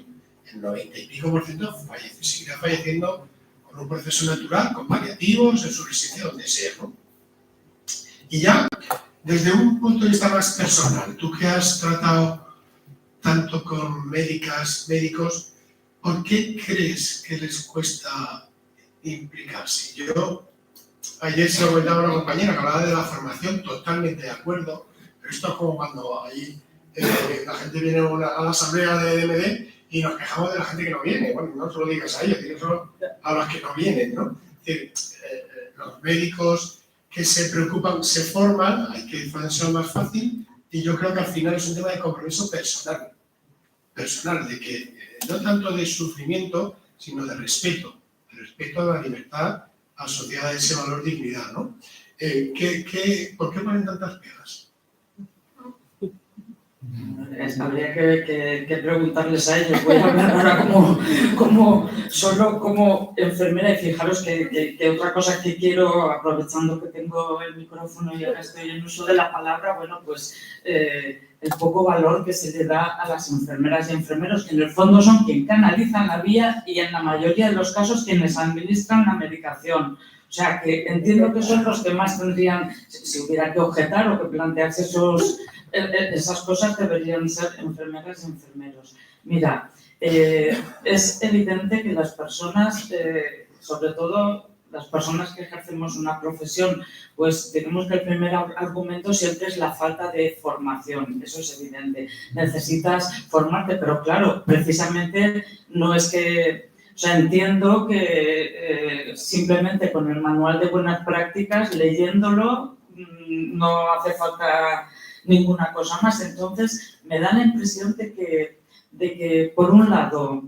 El 90 y pico % seguirá falleciendo con un proceso natural, con paliativos, en su residencia, donde sea, ¿no? Y ya, desde un punto de vista más personal, tú que has tratado tanto con médicos, ¿por qué crees que les cuesta implicarse? Yo ayer se lo comentaba a una compañera que hablaba de la formación, totalmente de acuerdo, pero esto es como cuando ahí la gente viene a la asamblea de DMD y nos quejamos de la gente que no viene. Bueno, no solo digas a ellos, sino solo a los que no vienen, ¿no? Es decir, los médicos que se preocupan, se forman, hay que hacerlo más fácil, y yo creo que al final es un tema de compromiso personal, de que no tanto de sufrimiento, sino de respeto a la libertad asociada a ese valor dignidad, ¿no? ¿Por qué ponen tantas pegas? Habría que preguntarles a ellos. Voy a hablar ahora solo como enfermera, y fijaros que otra cosa que quiero, aprovechando que tengo el micrófono y ahora estoy en uso de la palabra, bueno, pues el poco valor que se le da a las enfermeras y enfermeros, que en el fondo son quienes canalizan la vía y en la mayoría de los casos quienes administran la medicación. O sea, que entiendo que son los que más tendrían, si hubiera que objetar o que plantearse esas cosas, deberían ser enfermeras y enfermeros. Mira, es evidente que las personas, sobre todo las personas que ejercemos una profesión, pues tenemos que el primer argumento siempre es la falta de formación. Eso es evidente. Necesitas formarte, pero claro, precisamente no es que... O sea, entiendo que simplemente con el manual de buenas prácticas, leyéndolo, no hace falta ninguna cosa más. Entonces, me da la impresión de que por un lado,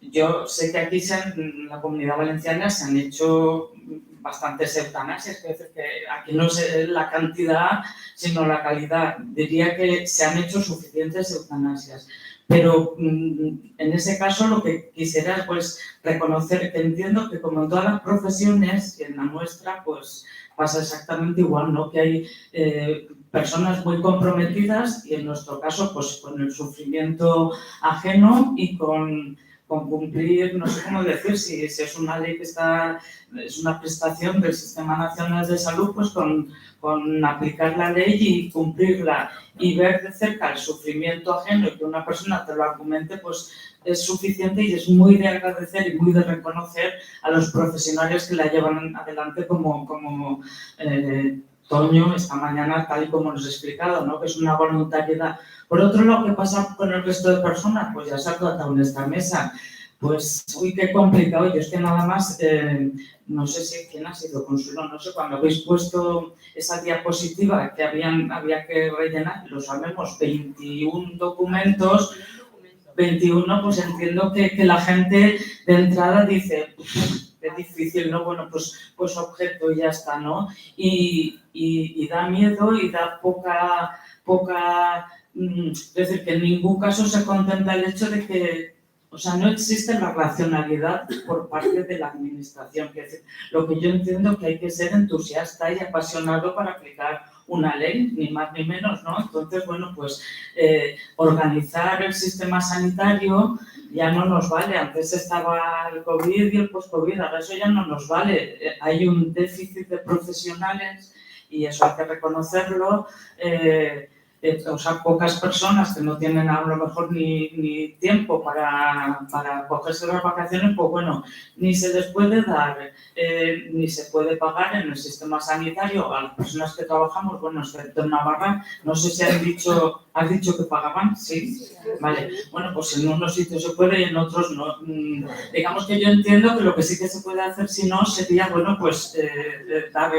yo sé que aquí en la Comunidad Valenciana se han hecho bastantes eutanasias, es decir, que aquí no es la cantidad, sino la calidad. Diría que se han hecho suficientes eutanasias. Pero en ese caso lo que quisiera es pues, reconocer que entiendo que como en todas las profesiones y en la nuestra pues pasa exactamente igual, ¿no? Que hay personas muy comprometidas y en nuestro caso pues con el sufrimiento ajeno y con cumplir, no sé cómo decir, si es una ley que es una prestación del Sistema Nacional de Salud, pues con aplicar la ley y cumplirla y ver de cerca el sufrimiento ajeno y que una persona te lo argumente, pues es suficiente y es muy de agradecer y muy de reconocer a los profesionales que la llevan adelante como Toño esta mañana, tal y como nos ha explicado, ¿no? Que es una voluntariedad. Por otro lado, ¿qué pasa con el resto de personas? Pues ya se ha tratado en esta mesa. Pues, uy, qué complicado. Yo es que nada más, no sé si quién ha sido Consuelo, no sé, cuando habéis puesto esa diapositiva que había que rellenar, lo sabemos, 21 documentos, 21, pues entiendo que la gente de entrada dice, es difícil, ¿no? Bueno, pues objeto y ya está, ¿no? Y da miedo y da poca, es decir, que en ningún caso se contempla el hecho de que, o sea, no existe la racionalidad por parte de la administración. Es decir, lo que yo entiendo que hay que ser entusiasta y apasionado para aplicar una ley, ni más ni menos, ¿no? Entonces, bueno, pues organizar el sistema sanitario ya no nos vale. Antes estaba el COVID y el post-COVID, ahora eso ya no nos vale. Hay un déficit de profesionales y eso hay que reconocerlo. O sea, pocas personas que no tienen a lo mejor ni tiempo para cogerse las vacaciones, pues bueno, ni se les puede dar, ni se puede pagar en el sistema sanitario a las personas que trabajamos, bueno, excepto en Navarra, no sé si has dicho que pagaban, sí, vale, bueno, pues en unos sitios se puede y en otros no. Digamos que yo entiendo que lo que sí que se puede hacer, si no, sería, bueno, pues dar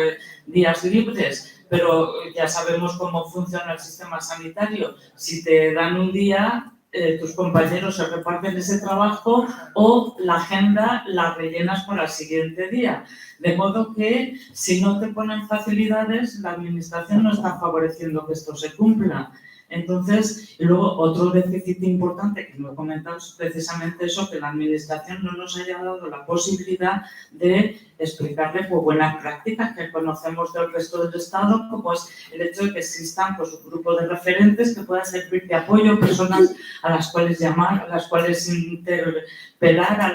días libres. Pero ya sabemos cómo funciona el sistema sanitario. Si te dan un día, tus compañeros se reparten ese trabajo o la agenda la rellenas para el siguiente día. De modo que si no te ponen facilidades, la administración no está favoreciendo que esto se cumpla. Entonces, y luego otro déficit importante que no he comentado es precisamente eso, que la administración no nos haya dado la posibilidad de explicarle pues, buenas prácticas que conocemos del resto del Estado, como es el hecho de que existan pues, un grupo de referentes que puedan servir de apoyo, personas a las cuales llamar, a las cuales interpelar,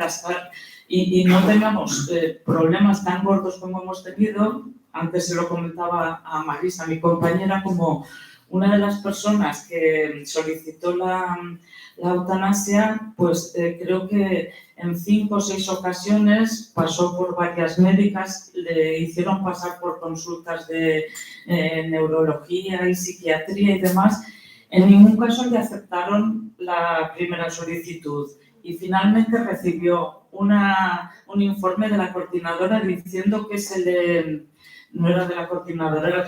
y no tengamos problemas tan gordos como hemos tenido. Antes se lo comentaba a Marisa, mi compañera, como una de las personas que solicitó la eutanasia, pues creo que en 5 o 6 ocasiones pasó por varias médicas, le hicieron pasar por consultas de neurología y psiquiatría y demás. En ningún caso le aceptaron la primera solicitud y finalmente recibió un informe de la coordinadora diciendo que no era de la coordinadora, era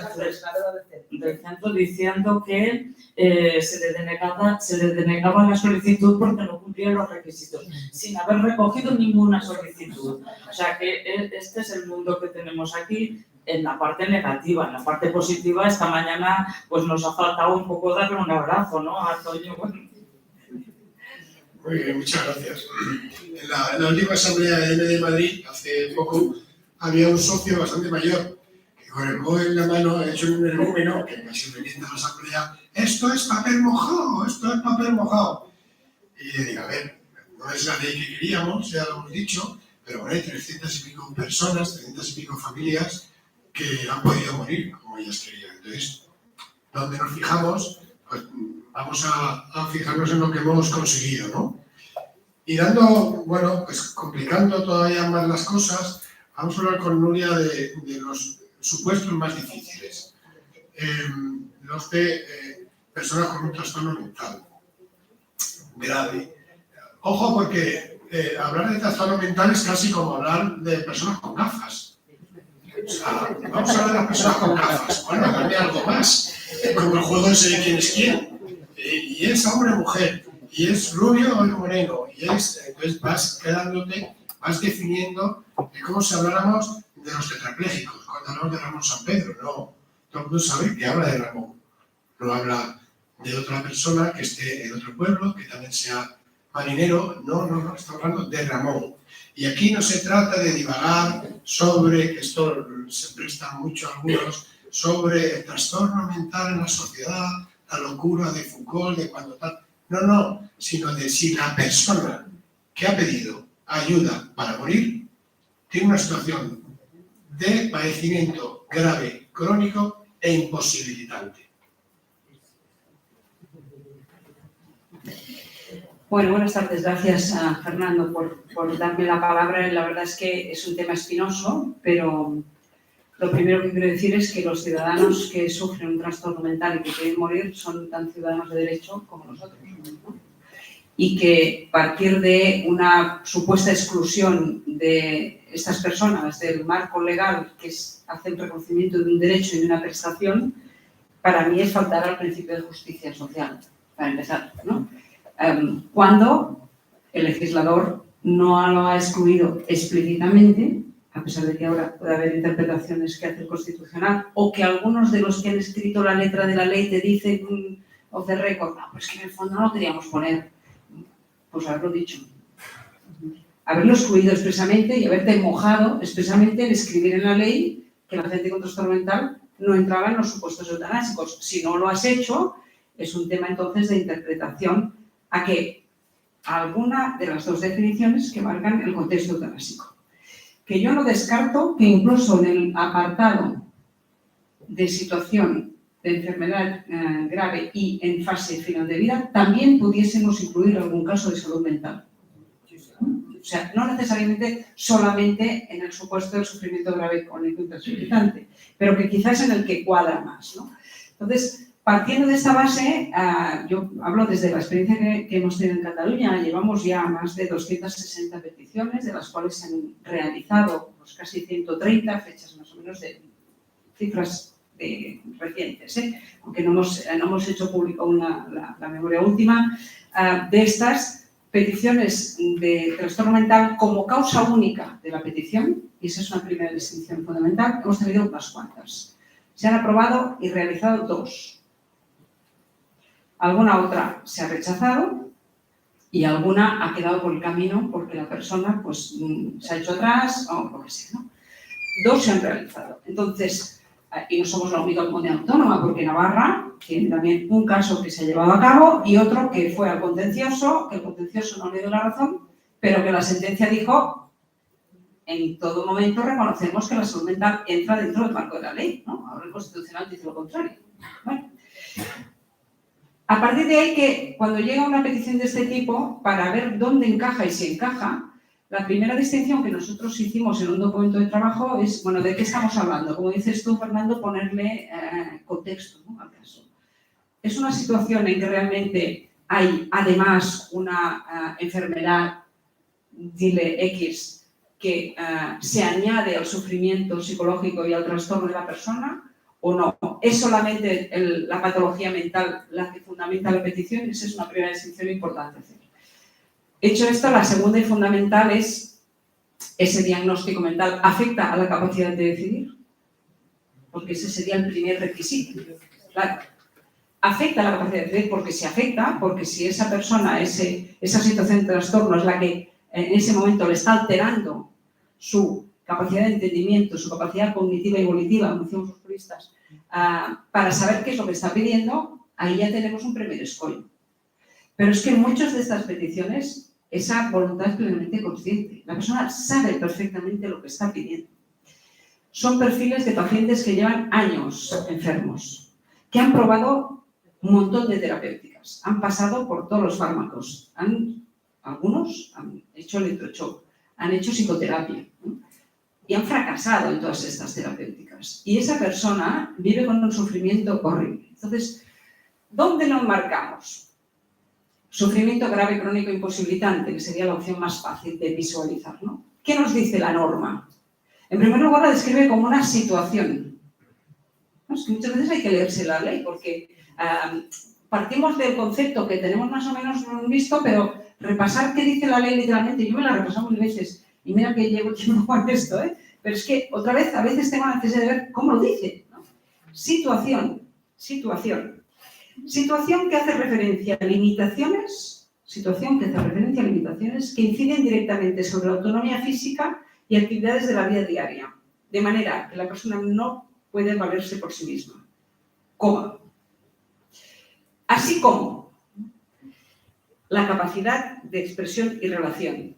del centro, diciendo que se le denegaba la solicitud porque no cumplía los requisitos, sin haber recogido ninguna solicitud. O sea que este es el mundo que tenemos aquí en la parte negativa. En la parte positiva, esta mañana pues nos ha faltado un poco darle un abrazo, ¿no? A Toño. Muy bien, muchas gracias. En la última asamblea de M de Madrid, hace poco, había un socio bastante mayor que con el móvil en la mano ha hecho un energúmeno que casi revienta la asamblea. Esto es papel mojado, esto es papel mojado. Y le digo, a ver, no es la ley que queríamos, ya lo hemos dicho, pero bueno, hay 300 y pico personas, 300 y pico familias que han podido morir como ellas querían. Entonces, donde nos fijamos, pues vamos a fijarnos en lo que hemos conseguido, ¿no? Y bueno, pues complicando todavía más las cosas, vamos a hablar con Nuria de los supuestos más difíciles. Los de personas con un trastorno mental grave. Ojo, porque hablar de trastorno mental es casi como hablar de personas con gafas. O sea, vamos a hablar de las personas con gafas. Bueno, dame algo más. Como el juego ese de quién es quién. Y es hombre o mujer. Y es rubio o es moreno. Entonces vas definiendo de como si habláramos de los tetrapléjicos. Cuando hablamos de Ramón San Pedro, no. Todo el mundo sabe que habla de Ramón. No habla de otra persona que esté en otro pueblo, que también sea marinero. No, estamos hablando de Ramón. Y aquí no se trata de divagar sobre, que esto se presta mucho a algunos, sobre el trastorno mental en la sociedad, la locura de Foucault, de cuando tal. No, sino de si la persona que ha pedido ayuda para morir tiene una situación de padecimiento grave, crónico e imposibilitante. Bueno, buenas tardes. Gracias a Fernando por darme la palabra. La verdad es que es un tema espinoso, pero lo primero que quiero decir es que los ciudadanos que sufren un trastorno mental y que quieren morir son tan ciudadanos de derecho como nosotros, ¿no? Y que partir de una supuesta exclusión de estas personas del marco legal que hace el reconocimiento de un derecho y de una prestación, para mí es faltar al principio de justicia social, para empezar, ¿no? Cuando el legislador no lo ha excluido explícitamente, a pesar de que ahora puede haber interpretaciones que hace el Constitucional, o que algunos de los que han escrito la letra de la ley te dicen off the record, no, pues que en el fondo no lo queríamos poner. Pues haberlo dicho. Haberlo excluido expresamente y haberte mojado expresamente en escribir en la ley que la gente con trastorno mental no entraba en los supuestos eutanásicos. Si no lo has hecho, es un tema entonces de interpretación a alguna de las dos definiciones que marcan el contexto eutanásico. Que yo no descarto que incluso en el apartado de situación de enfermedad grave y en fase final de vida, también pudiésemos incluir algún caso de salud mental. O sea, no necesariamente solamente en el supuesto del sufrimiento grave crónico imposibilitante, pero que quizás en el que cuadra más, ¿no? Entonces, partiendo de esta base, yo hablo desde la experiencia que hemos tenido en Cataluña. Llevamos ya más de 260 peticiones, de las cuales se han realizado pues, casi 130, fechas más o menos de cifras recientes, aunque no hemos hecho público la memoria última, de estas peticiones de trastorno mental como causa única de la petición, y esa es una primera distinción fundamental, hemos tenido unas cuantas. Se han aprobado y realizado 2. Alguna otra se ha rechazado y alguna ha quedado por el camino porque la persona pues, se ha hecho atrás o lo que sea, ¿no? 2 se han realizado. Entonces, y no somos la única comunidad autónoma, porque Navarra tiene también un caso que se ha llevado a cabo y otro que fue al contencioso, que el contencioso no le dio la razón, pero que la sentencia dijo, en todo momento reconocemos que la salud mental entra dentro del marco de la ley, ¿no? Ahora el Constitucional dice lo contrario. Bueno. A partir de ahí que cuando llega una petición de este tipo, para ver dónde encaja y si encaja, la primera distinción que nosotros hicimos en un documento de trabajo es, bueno, ¿de qué estamos hablando? Como dices tú, Fernando, ponerle contexto, ¿no?, al caso. Es una situación en que realmente hay, además, una enfermedad, dile X, que se añade al sufrimiento psicológico y al trastorno de la persona, o no. Es solamente la patología mental la que fundamenta la petición, esa es una primera distinción importante hacer. Hecho esto, la segunda y fundamental es ese diagnóstico mental afecta a la capacidad de decidir, porque ese sería el primer requisito. Claro. Afecta a la capacidad de decidir porque si afecta, porque si esa persona, esa situación de trastorno es la que en ese momento le está alterando su capacidad de entendimiento, su capacidad cognitiva y volitiva, como decíamos los juristas, para saber qué es lo que está pidiendo, ahí ya tenemos un primer escollo. Pero es que en muchas de estas peticiones esa voluntad es plenamente consciente. La persona sabe perfectamente lo que está pidiendo. Son perfiles de pacientes que llevan años enfermos, que han probado un montón de terapéuticas, han pasado por todos los fármacos, algunos han hecho electroshock, han hecho psicoterapia, ¿no?, y han fracasado en todas estas terapéuticas. Y esa persona vive con un sufrimiento horrible. Entonces, ¿dónde lo enmarcamos? Sufrimiento grave, crónico, imposibilitante, que sería la opción más fácil de visualizar, ¿no? ¿Qué nos dice la norma? En primer lugar, la describe como una situación. ¿No? Es que muchas veces hay que leerse la ley, porque partimos del concepto que tenemos más o menos visto, pero repasar qué dice la ley literalmente, yo me la he repasado mil veces, y mira que llevo tiempo con esto, pero es que, otra vez, a veces tengo la necesidad de ver cómo lo dice, ¿no? Situación. Situación que hace referencia a limitaciones, que inciden directamente sobre la autonomía física y actividades de la vida diaria, de manera que la persona no puede valerse por sí misma. ¿Cómo? Así como la capacidad de expresión y relación.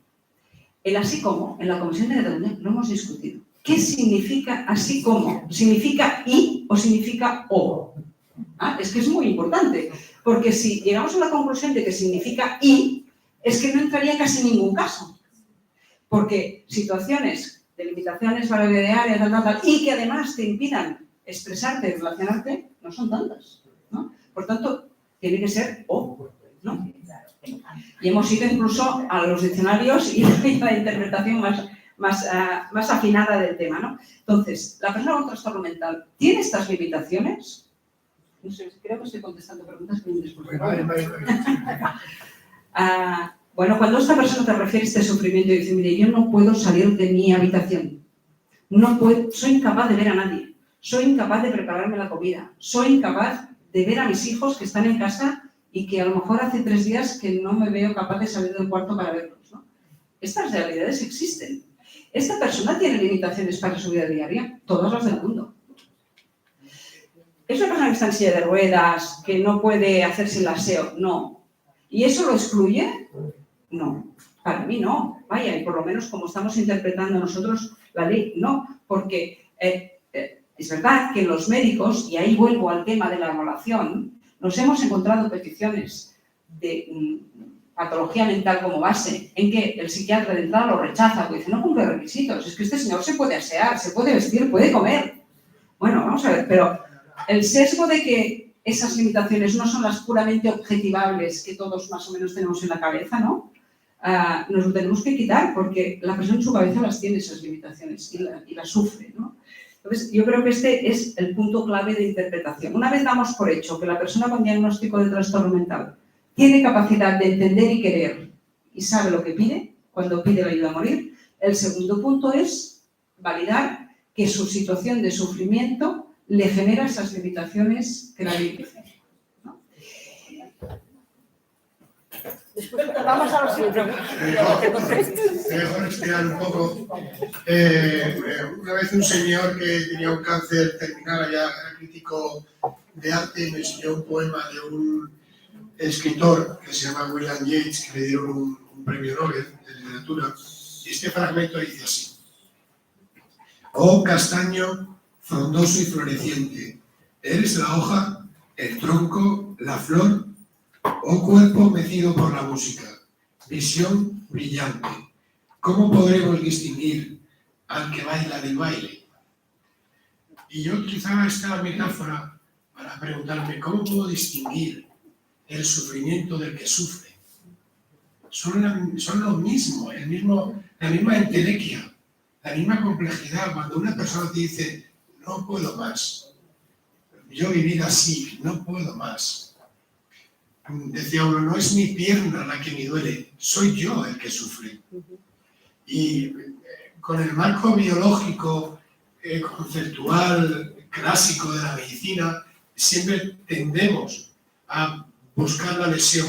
El así como, en la Comisión de Cataluña lo hemos discutido. ¿Qué significa así como? ¿Significa y o significa o? Es que es muy importante, porque si llegamos a la conclusión de que significa y, es que no entraría casi ningún caso. Porque situaciones de limitaciones para la vida diaria, tal, y que además te impidan expresarte, relacionarte, no son tantas, ¿no? Por tanto, tiene que ser o, ¿no? Y hemos ido incluso a los diccionarios y la interpretación más afinada del tema, ¿no? Entonces, la persona con trastorno mental tiene estas limitaciones. No sé, creo que estoy contestando preguntas que me bueno, cuando esta persona te refiere a este sufrimiento y dice, mire, yo no puedo salir de mi habitación, soy incapaz de ver a nadie, soy incapaz de prepararme la comida, soy incapaz de ver a mis hijos que están en casa y que a lo mejor hace 3 días que no me veo capaz de salir del cuarto para verlos, ¿no? Estas realidades existen. ¿Esta persona tiene limitaciones para su vida diaria? Todas las del mundo. ¿Es una persona que está en silla de ruedas, que no puede hacerse el aseo? No. ¿Y eso lo excluye? No. Para mí no. Vaya, y por lo menos como estamos interpretando nosotros la ley, no. Porque es verdad que los médicos, y ahí vuelvo al tema de la evaluación, nos hemos encontrado peticiones de patología mental como base, en que el psiquiatra de entrada lo rechaza, porque dice, no cumple requisitos, es que este señor se puede asear, se puede vestir, puede comer. Bueno, vamos a ver, pero el sesgo de que esas limitaciones no son las puramente objetivables que todos más o menos tenemos en la cabeza, ¿no? Nos lo tenemos que quitar porque la persona en su cabeza las tiene esas limitaciones y las sufre, ¿no? Entonces, yo creo que este es el punto clave de interpretación. Una vez damos por hecho que la persona con diagnóstico de trastorno mental tiene capacidad de entender y querer y sabe lo que pide cuando pide la ayuda a morir, el segundo punto es validar que su situación de sufrimiento le genera esas limitaciones que la limitan. Después vamos a los preguntas. Mejor explicar un poco. Una vez un señor que tenía un cáncer terminal, ya era crítico de arte, me enseñó un poema de un escritor que se llama William Yeats, que le dieron un premio Nobel de literatura. Y este fragmento dice así: oh castaño frondoso y floreciente, eres la hoja, el tronco, la flor, oh cuerpo mecido por la música, visión brillante. ¿Cómo podremos distinguir al que baila del baile? Y yo utilizaba esta metáfora para preguntarme, ¿cómo puedo distinguir el sufrimiento del que sufre? Son lo mismo, la misma entelequia, la misma complejidad. Cuando una persona te dice, no puedo más, yo vivir así, no puedo más. Decía uno, no es mi pierna la que me duele, soy yo el que sufre. Y con el marco biológico, conceptual, clásico de la medicina, siempre tendemos a buscar la lesión.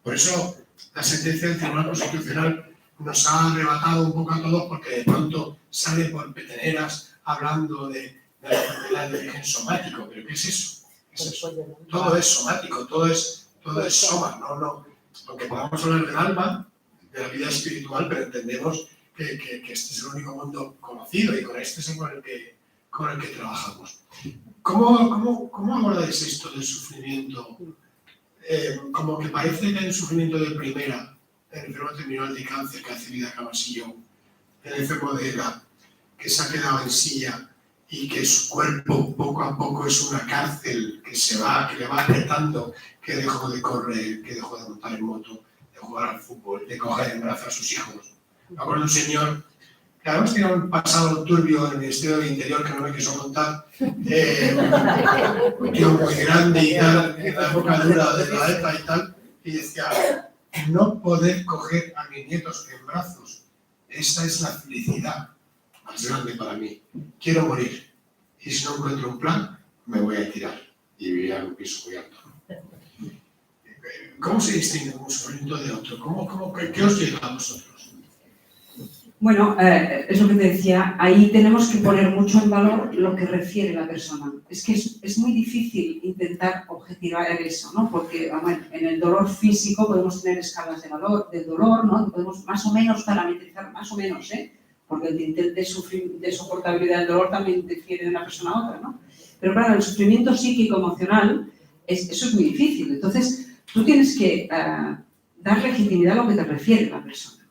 Por eso la sentencia del Tribunal Constitucional nos ha arrebatado un poco a todos, porque de pronto sale por peteneras hablando de la enfermedad de origen somático. ¿Pero qué es eso? ¿Qué es eso? Todo es somático, todo es soma, no. Aunque podamos hablar del alma, de la vida espiritual, pero entendemos que este es el único mundo conocido y con este es con el que trabajamos. ¿Cómo abordáis esto del sufrimiento? Como que parece que hay un sufrimiento de primera, el enfermo terminal de cáncer que hace vida cabasillón, el enfermo de ELA, que se ha quedado en silla y que su cuerpo poco a poco es una cárcel que le va apretando, que dejó de correr, que dejó de montar en moto, de jugar al fútbol, de coger en brazos a sus hijos. Me acuerdo de un señor que además tenía un pasado turbio en el Ministerio del Interior que no me quiso contar, un tío muy grande y tal, en la época dura de la ETA y tal, y decía, no poder coger a mis nietos en brazos, esa es la felicidad más grande para mí. Quiero morir, y si no encuentro un plan, me voy a tirar, y vivir en un piso muy alto. ¿Cómo se distingue un sufrimiento de otro? ¿Qué os llega a vosotros? Bueno, es lo que te decía, ahí tenemos que poner mucho en valor lo que refiere la persona. Es que es muy difícil intentar objetivar eso, ¿no? Porque bueno, en el dolor físico podemos tener escalas de dolor, ¿no? Podemos más o menos parametrizar, más o menos, porque el nivel de soportabilidad del dolor también difiere de una persona a otra, ¿no? Pero claro, el sufrimiento psíquico-emocional, eso es muy difícil. Entonces, tú tienes que dar legitimidad a lo que te refiere la persona.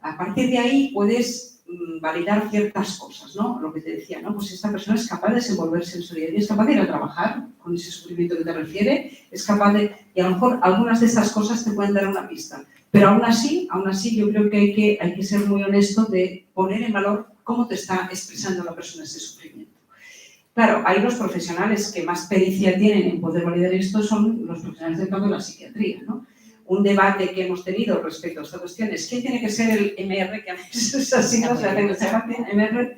A partir de ahí puedes validar ciertas cosas, ¿no? Lo que te decía, ¿no? Pues esta persona es capaz de desenvolverse en su día a día, es capaz de ir a trabajar con ese sufrimiento que te refiere, es capaz de... Y a lo mejor algunas de estas cosas te pueden dar una pista. Pero aún así yo creo que hay que ser muy honesto de poner en valor cómo te está expresando la persona ese sufrimiento. Claro, hay los profesionales que más pericia tienen en poder validar esto, son los profesionales del campo de la psiquiatría, ¿no? Un debate que hemos tenido respecto a esta cuestión es ¿qué tiene que ser el MR, que a veces esas siglas se hacen MR,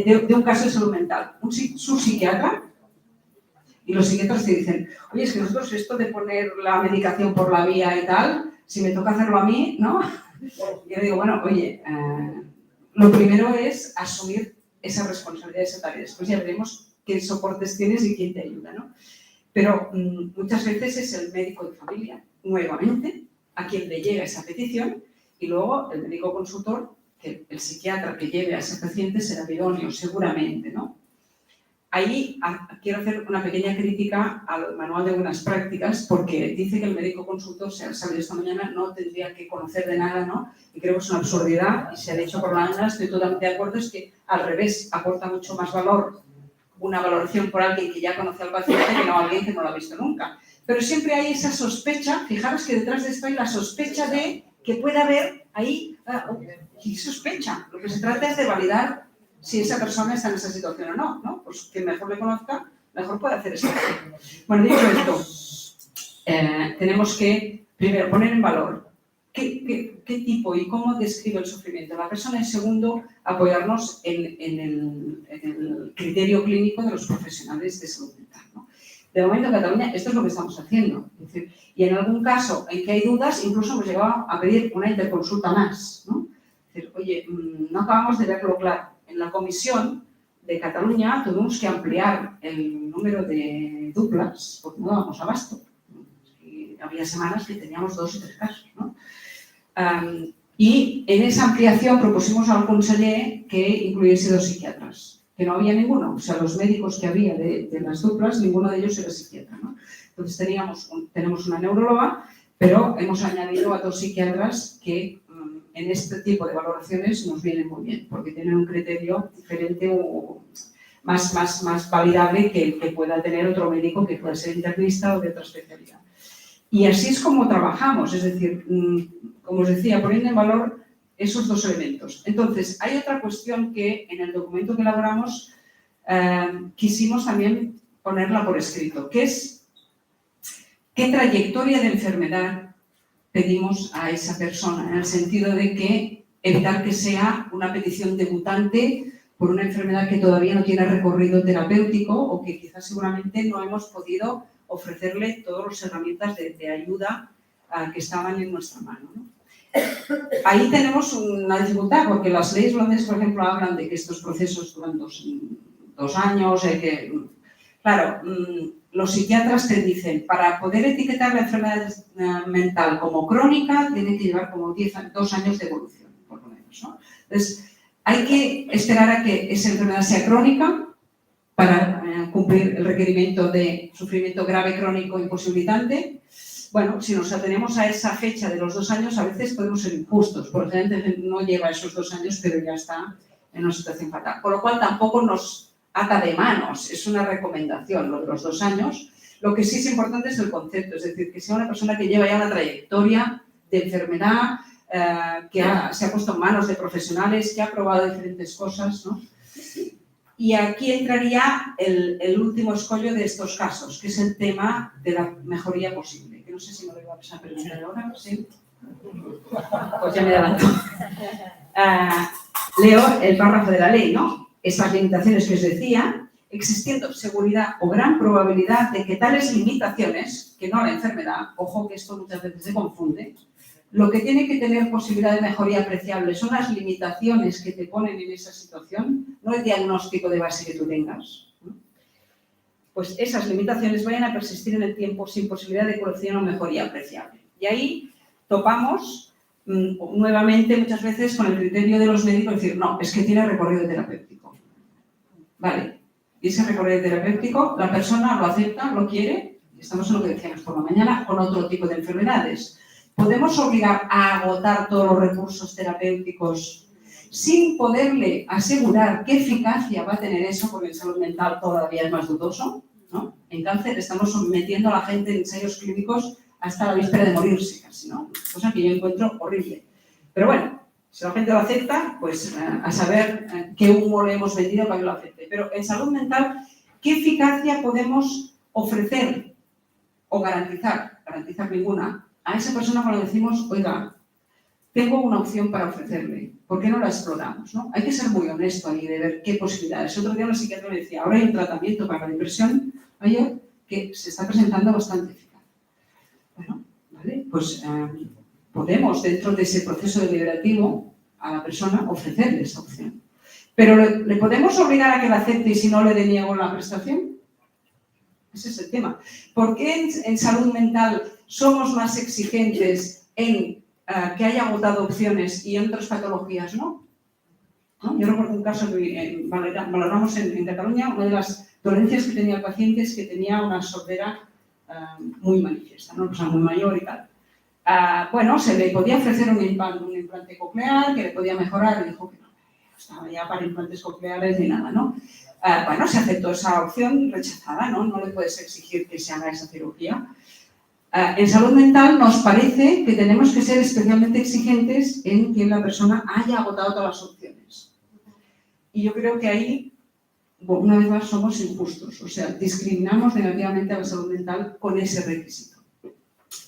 de un caso de salud mental? Su psiquiatra, y los psiquiatras te dicen, oye, es que nosotros esto de poner la medicación por la vía y tal, si me toca hacerlo a mí, ¿no? Yo digo, bueno, oye, lo primero es asumir esa responsabilidad, esa tarea. Después ya veremos qué soportes tienes y quién te ayuda, ¿no? Pero muchas veces es el médico de familia, nuevamente, a quien le llega esa petición, y luego el médico consultor, que el psiquiatra que lleve a ese paciente será idóneo, seguramente, ¿no? Ahí quiero hacer una pequeña crítica al manual de buenas prácticas, porque dice que el médico consultor, se ha salido esta mañana, no tendría que conocer de nada, ¿no? Y creo que es una absurdidad, y se ha dicho por la mañana, estoy totalmente de acuerdo, es que al revés, aporta mucho más valor una valoración por alguien que ya conoce al paciente que no alguien que no lo ha visto nunca. Pero siempre hay esa sospecha, fijaros que detrás de esto hay la sospecha de que pueda haber ahí, ¿qué sospecha? Lo que se trata es de validar si esa persona está en esa situación o no, ¿no? Pues quien mejor le conozca, mejor puede hacer esto. Bueno, dicho esto, tenemos que, primero, poner en valor qué tipo y cómo describe el sufrimiento de la persona y, segundo, apoyarnos en el criterio clínico de los profesionales de salud mental, ¿no? De momento en Cataluña esto es lo que estamos haciendo. Es decir, y en algún caso en que hay dudas, incluso hemos llegado a pedir una interconsulta más, ¿no? Es decir, oye, no acabamos de verlo claro. En la comisión de Cataluña tuvimos que ampliar el número de duplas porque no dábamos abasto. Y había semanas que teníamos 2 o 3 casos, ¿no? Y en esa ampliación propusimos al conseller que incluyese 2 psiquiatras, que no había ninguno. O sea, los médicos que había de las duplas, ninguno de ellos era psiquiatra, ¿no? Entonces tenemos una neuróloga, pero hemos añadido a 2 psiquiatras que en este tipo de valoraciones nos vienen muy bien, porque tienen un criterio diferente o más validable que el que pueda tener otro médico que pueda ser internista o de otra especialidad. Y así es como trabajamos, es decir, como os decía, poniendo en valor esos 2 elementos. Entonces, hay otra cuestión que en el documento que elaboramos quisimos también ponerla por escrito, que es qué trayectoria de enfermedad pedimos a esa persona, en el sentido de que evitar que sea una petición debutante por una enfermedad que todavía no tiene recorrido terapéutico o que quizás seguramente no hemos podido ofrecerle todas las herramientas de ayuda que estaban en nuestra mano, ¿no? Ahí tenemos una dificultad porque las leyes holandesas, por ejemplo, hablan de que estos procesos duran 2 años, claro, los psiquiatras te dicen, para poder etiquetar la enfermedad mental como crónica, tiene que llevar como 2 años de evolución, por lo menos, ¿no? Entonces, hay que esperar a que esa enfermedad sea crónica para cumplir el requerimiento de sufrimiento grave, crónico, imposibilitante. Bueno, si nos atenemos a esa fecha de los 2 años, a veces podemos ser injustos, porque la gente no lleva esos 2 años, pero ya está en una situación fatal. Con lo cual, tampoco nos ata de manos, es una recomendación lo de los 2 años. Lo que sí es importante es el concepto, es decir, que sea una persona que lleva ya una trayectoria de enfermedad, que se ha puesto en manos de profesionales, que ha probado diferentes cosas, ¿no? Y aquí entraría el último escollo de estos casos, que es el tema de la mejoría posible. Que no sé si me lo iba a permitir ahora, ¿sí? Pues ya me adelanto. Leo el párrafo de la ley, ¿no? Estas limitaciones que os decía, existiendo seguridad o gran probabilidad de que tales limitaciones, que no la enfermedad, ojo que esto muchas veces se confunde, lo que tiene que tener posibilidad de mejoría apreciable son las limitaciones que te ponen en esa situación, no el diagnóstico de base que tú tengas, ¿no? Pues esas limitaciones vayan a persistir en el tiempo sin posibilidad de corrección o mejoría apreciable. Y ahí topamos nuevamente muchas veces con el criterio de los médicos, decir, no, es que tiene recorrido terapéutico. Vale, y ese recorrido terapéutico, la persona lo acepta, lo quiere, y estamos en lo que decíamos por la mañana, con otro tipo de enfermedades. ¿Podemos obligar a agotar todos los recursos terapéuticos sin poderle asegurar qué eficacia va a tener eso? Porque en salud mental todavía es más dudoso, ¿no? En cáncer estamos sometiendo a la gente en ensayos clínicos hasta la víspera de morirse casi, ¿no? Cosa que yo encuentro horrible. Pero bueno, si la gente lo acepta, pues a saber qué humo le hemos vendido para que lo acepte. Pero en salud mental, ¿qué eficacia podemos ofrecer o garantizar ninguna, a esa persona cuando decimos, oiga, tengo una opción para ofrecerle, ¿por qué no la exploramos, ¿no? Hay que ser muy honesto ahí de ver qué posibilidades. Otro día una psiquiatra me decía, ahora hay un tratamiento para la depresión mayor que se está presentando bastante eficaz. Bueno, vale, pues podemos dentro de ese proceso deliberativo a la persona ofrecerle esa opción. Pero ¿le podemos obligar a que la acepte y si no le deniego la prestación? Ese es el tema. ¿Por qué en salud mental somos más exigentes en que haya agotado opciones y en otras patologías no? Yo recuerdo un caso que valoramos en Cataluña, una de las dolencias que tenía el paciente es que tenía una sordera muy manifiesta, ¿no? O sea, muy mayor y tal. Bueno, se le podía ofrecer un implante coclear que le podía mejorar y dijo que no estaba ya para implantes cocleares ni nada, ¿no? Bueno, se aceptó esa opción rechazada, ¿no? No le puedes exigir que se haga esa cirugía. En salud mental nos parece que tenemos que ser especialmente exigentes en que la persona haya agotado todas las opciones. Y yo creo que ahí, una vez más, somos injustos. O sea, discriminamos negativamente a la salud mental con ese requisito.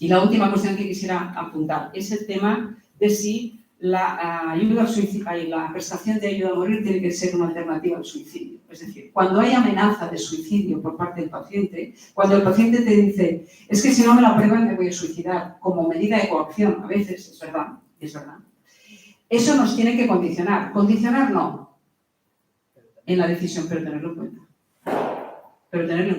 Y la última cuestión que quisiera apuntar es el tema de si la ayuda al suicidio y la prestación de ayuda a morir tiene que ser una alternativa al suicidio. Es decir, cuando hay amenaza de suicidio por parte del paciente, cuando el paciente te dice, es que si no me la prueban me voy a suicidar, como medida de coacción, a veces, es verdad. Eso nos tiene que condicionar. Condicionar no en la decisión, pero tenerlo en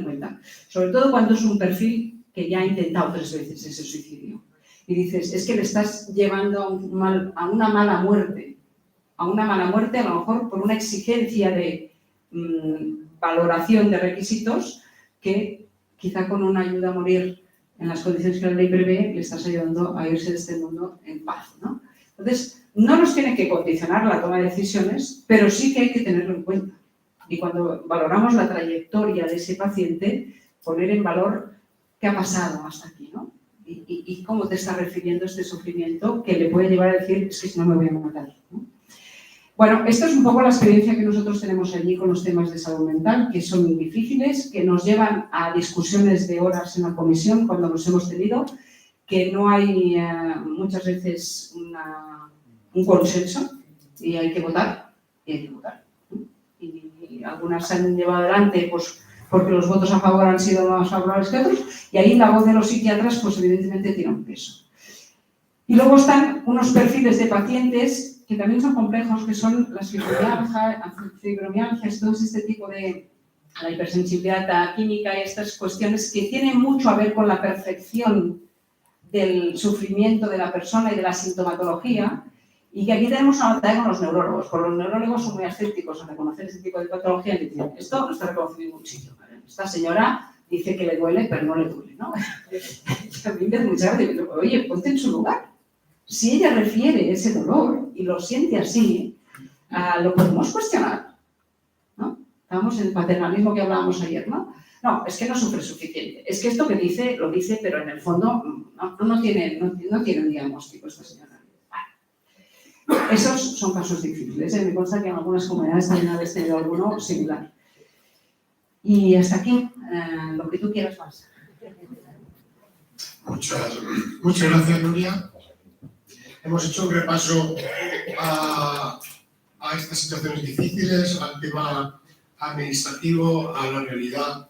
cuenta. Sobre todo cuando es un perfil que ya ha intentado 3 veces ese suicidio. Y dices, es que le estás llevando a una mala muerte. A una mala muerte, a lo mejor por una exigencia de valoración de requisitos que quizá con una ayuda a morir en las condiciones que la ley prevé, le estás ayudando a irse de este mundo en paz, ¿no? Entonces, no nos tiene que condicionar la toma de decisiones, pero sí que hay que tenerlo en cuenta. Y cuando valoramos la trayectoria de ese paciente, poner en valor qué ha pasado hasta aquí, ¿no? Y cómo te está refiriendo este sufrimiento que le puede llevar a decir, es que si no me voy a matar, ¿no? Bueno, esto es un poco la experiencia que nosotros tenemos allí con los temas de salud mental, que son difíciles, que nos llevan a discusiones de horas en la comisión cuando los hemos tenido, que no hay muchas veces un consenso y hay que votar, Y algunas se han llevado adelante pues, porque los votos a favor han sido más favorables que otros, y ahí la voz de los psiquiatras pues evidentemente tiene un peso. Y luego están unos perfiles de pacientes que también son complejos, que son las fibromialgias, todo este tipo de la hipersensibilidad química y estas cuestiones que tienen mucho a ver con la percepción del sufrimiento de la persona y de la sintomatología, y que aquí tenemos una batalla con los neurólogos. Con los neurólogos son muy escépticos a reconocer este tipo de patología y dicen, esto no está reconocido en ningún sitio. ¿Vale? Esta señora dice que le duele, pero no le duele, ¿no? Y a mí me da mucha gracia, digo, oye, ponte en su lugar. Si ella refiere ese dolor y lo siente así, lo podemos cuestionar, ¿no? Estamos en el paternalismo que hablábamos ayer, ¿no? No, es que no sufre suficiente. Es que esto que dice, lo dice, pero en el fondo no tiene un diagnóstico esta señora. Esos son casos difíciles. Me consta que en algunas comunidades también habéis tenido alguno similar. Y hasta aquí, lo que tú quieras más. Muchas gracias, Nuria. Hemos hecho un repaso a estas situaciones difíciles, al tema administrativo, a la realidad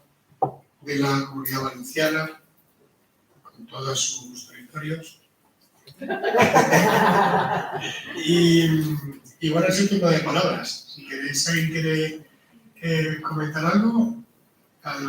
de la Comunidad Valenciana, con todos sus territorios. Y bueno, es el tiempo de palabras. Si alguien quiere comentar algo, adelante.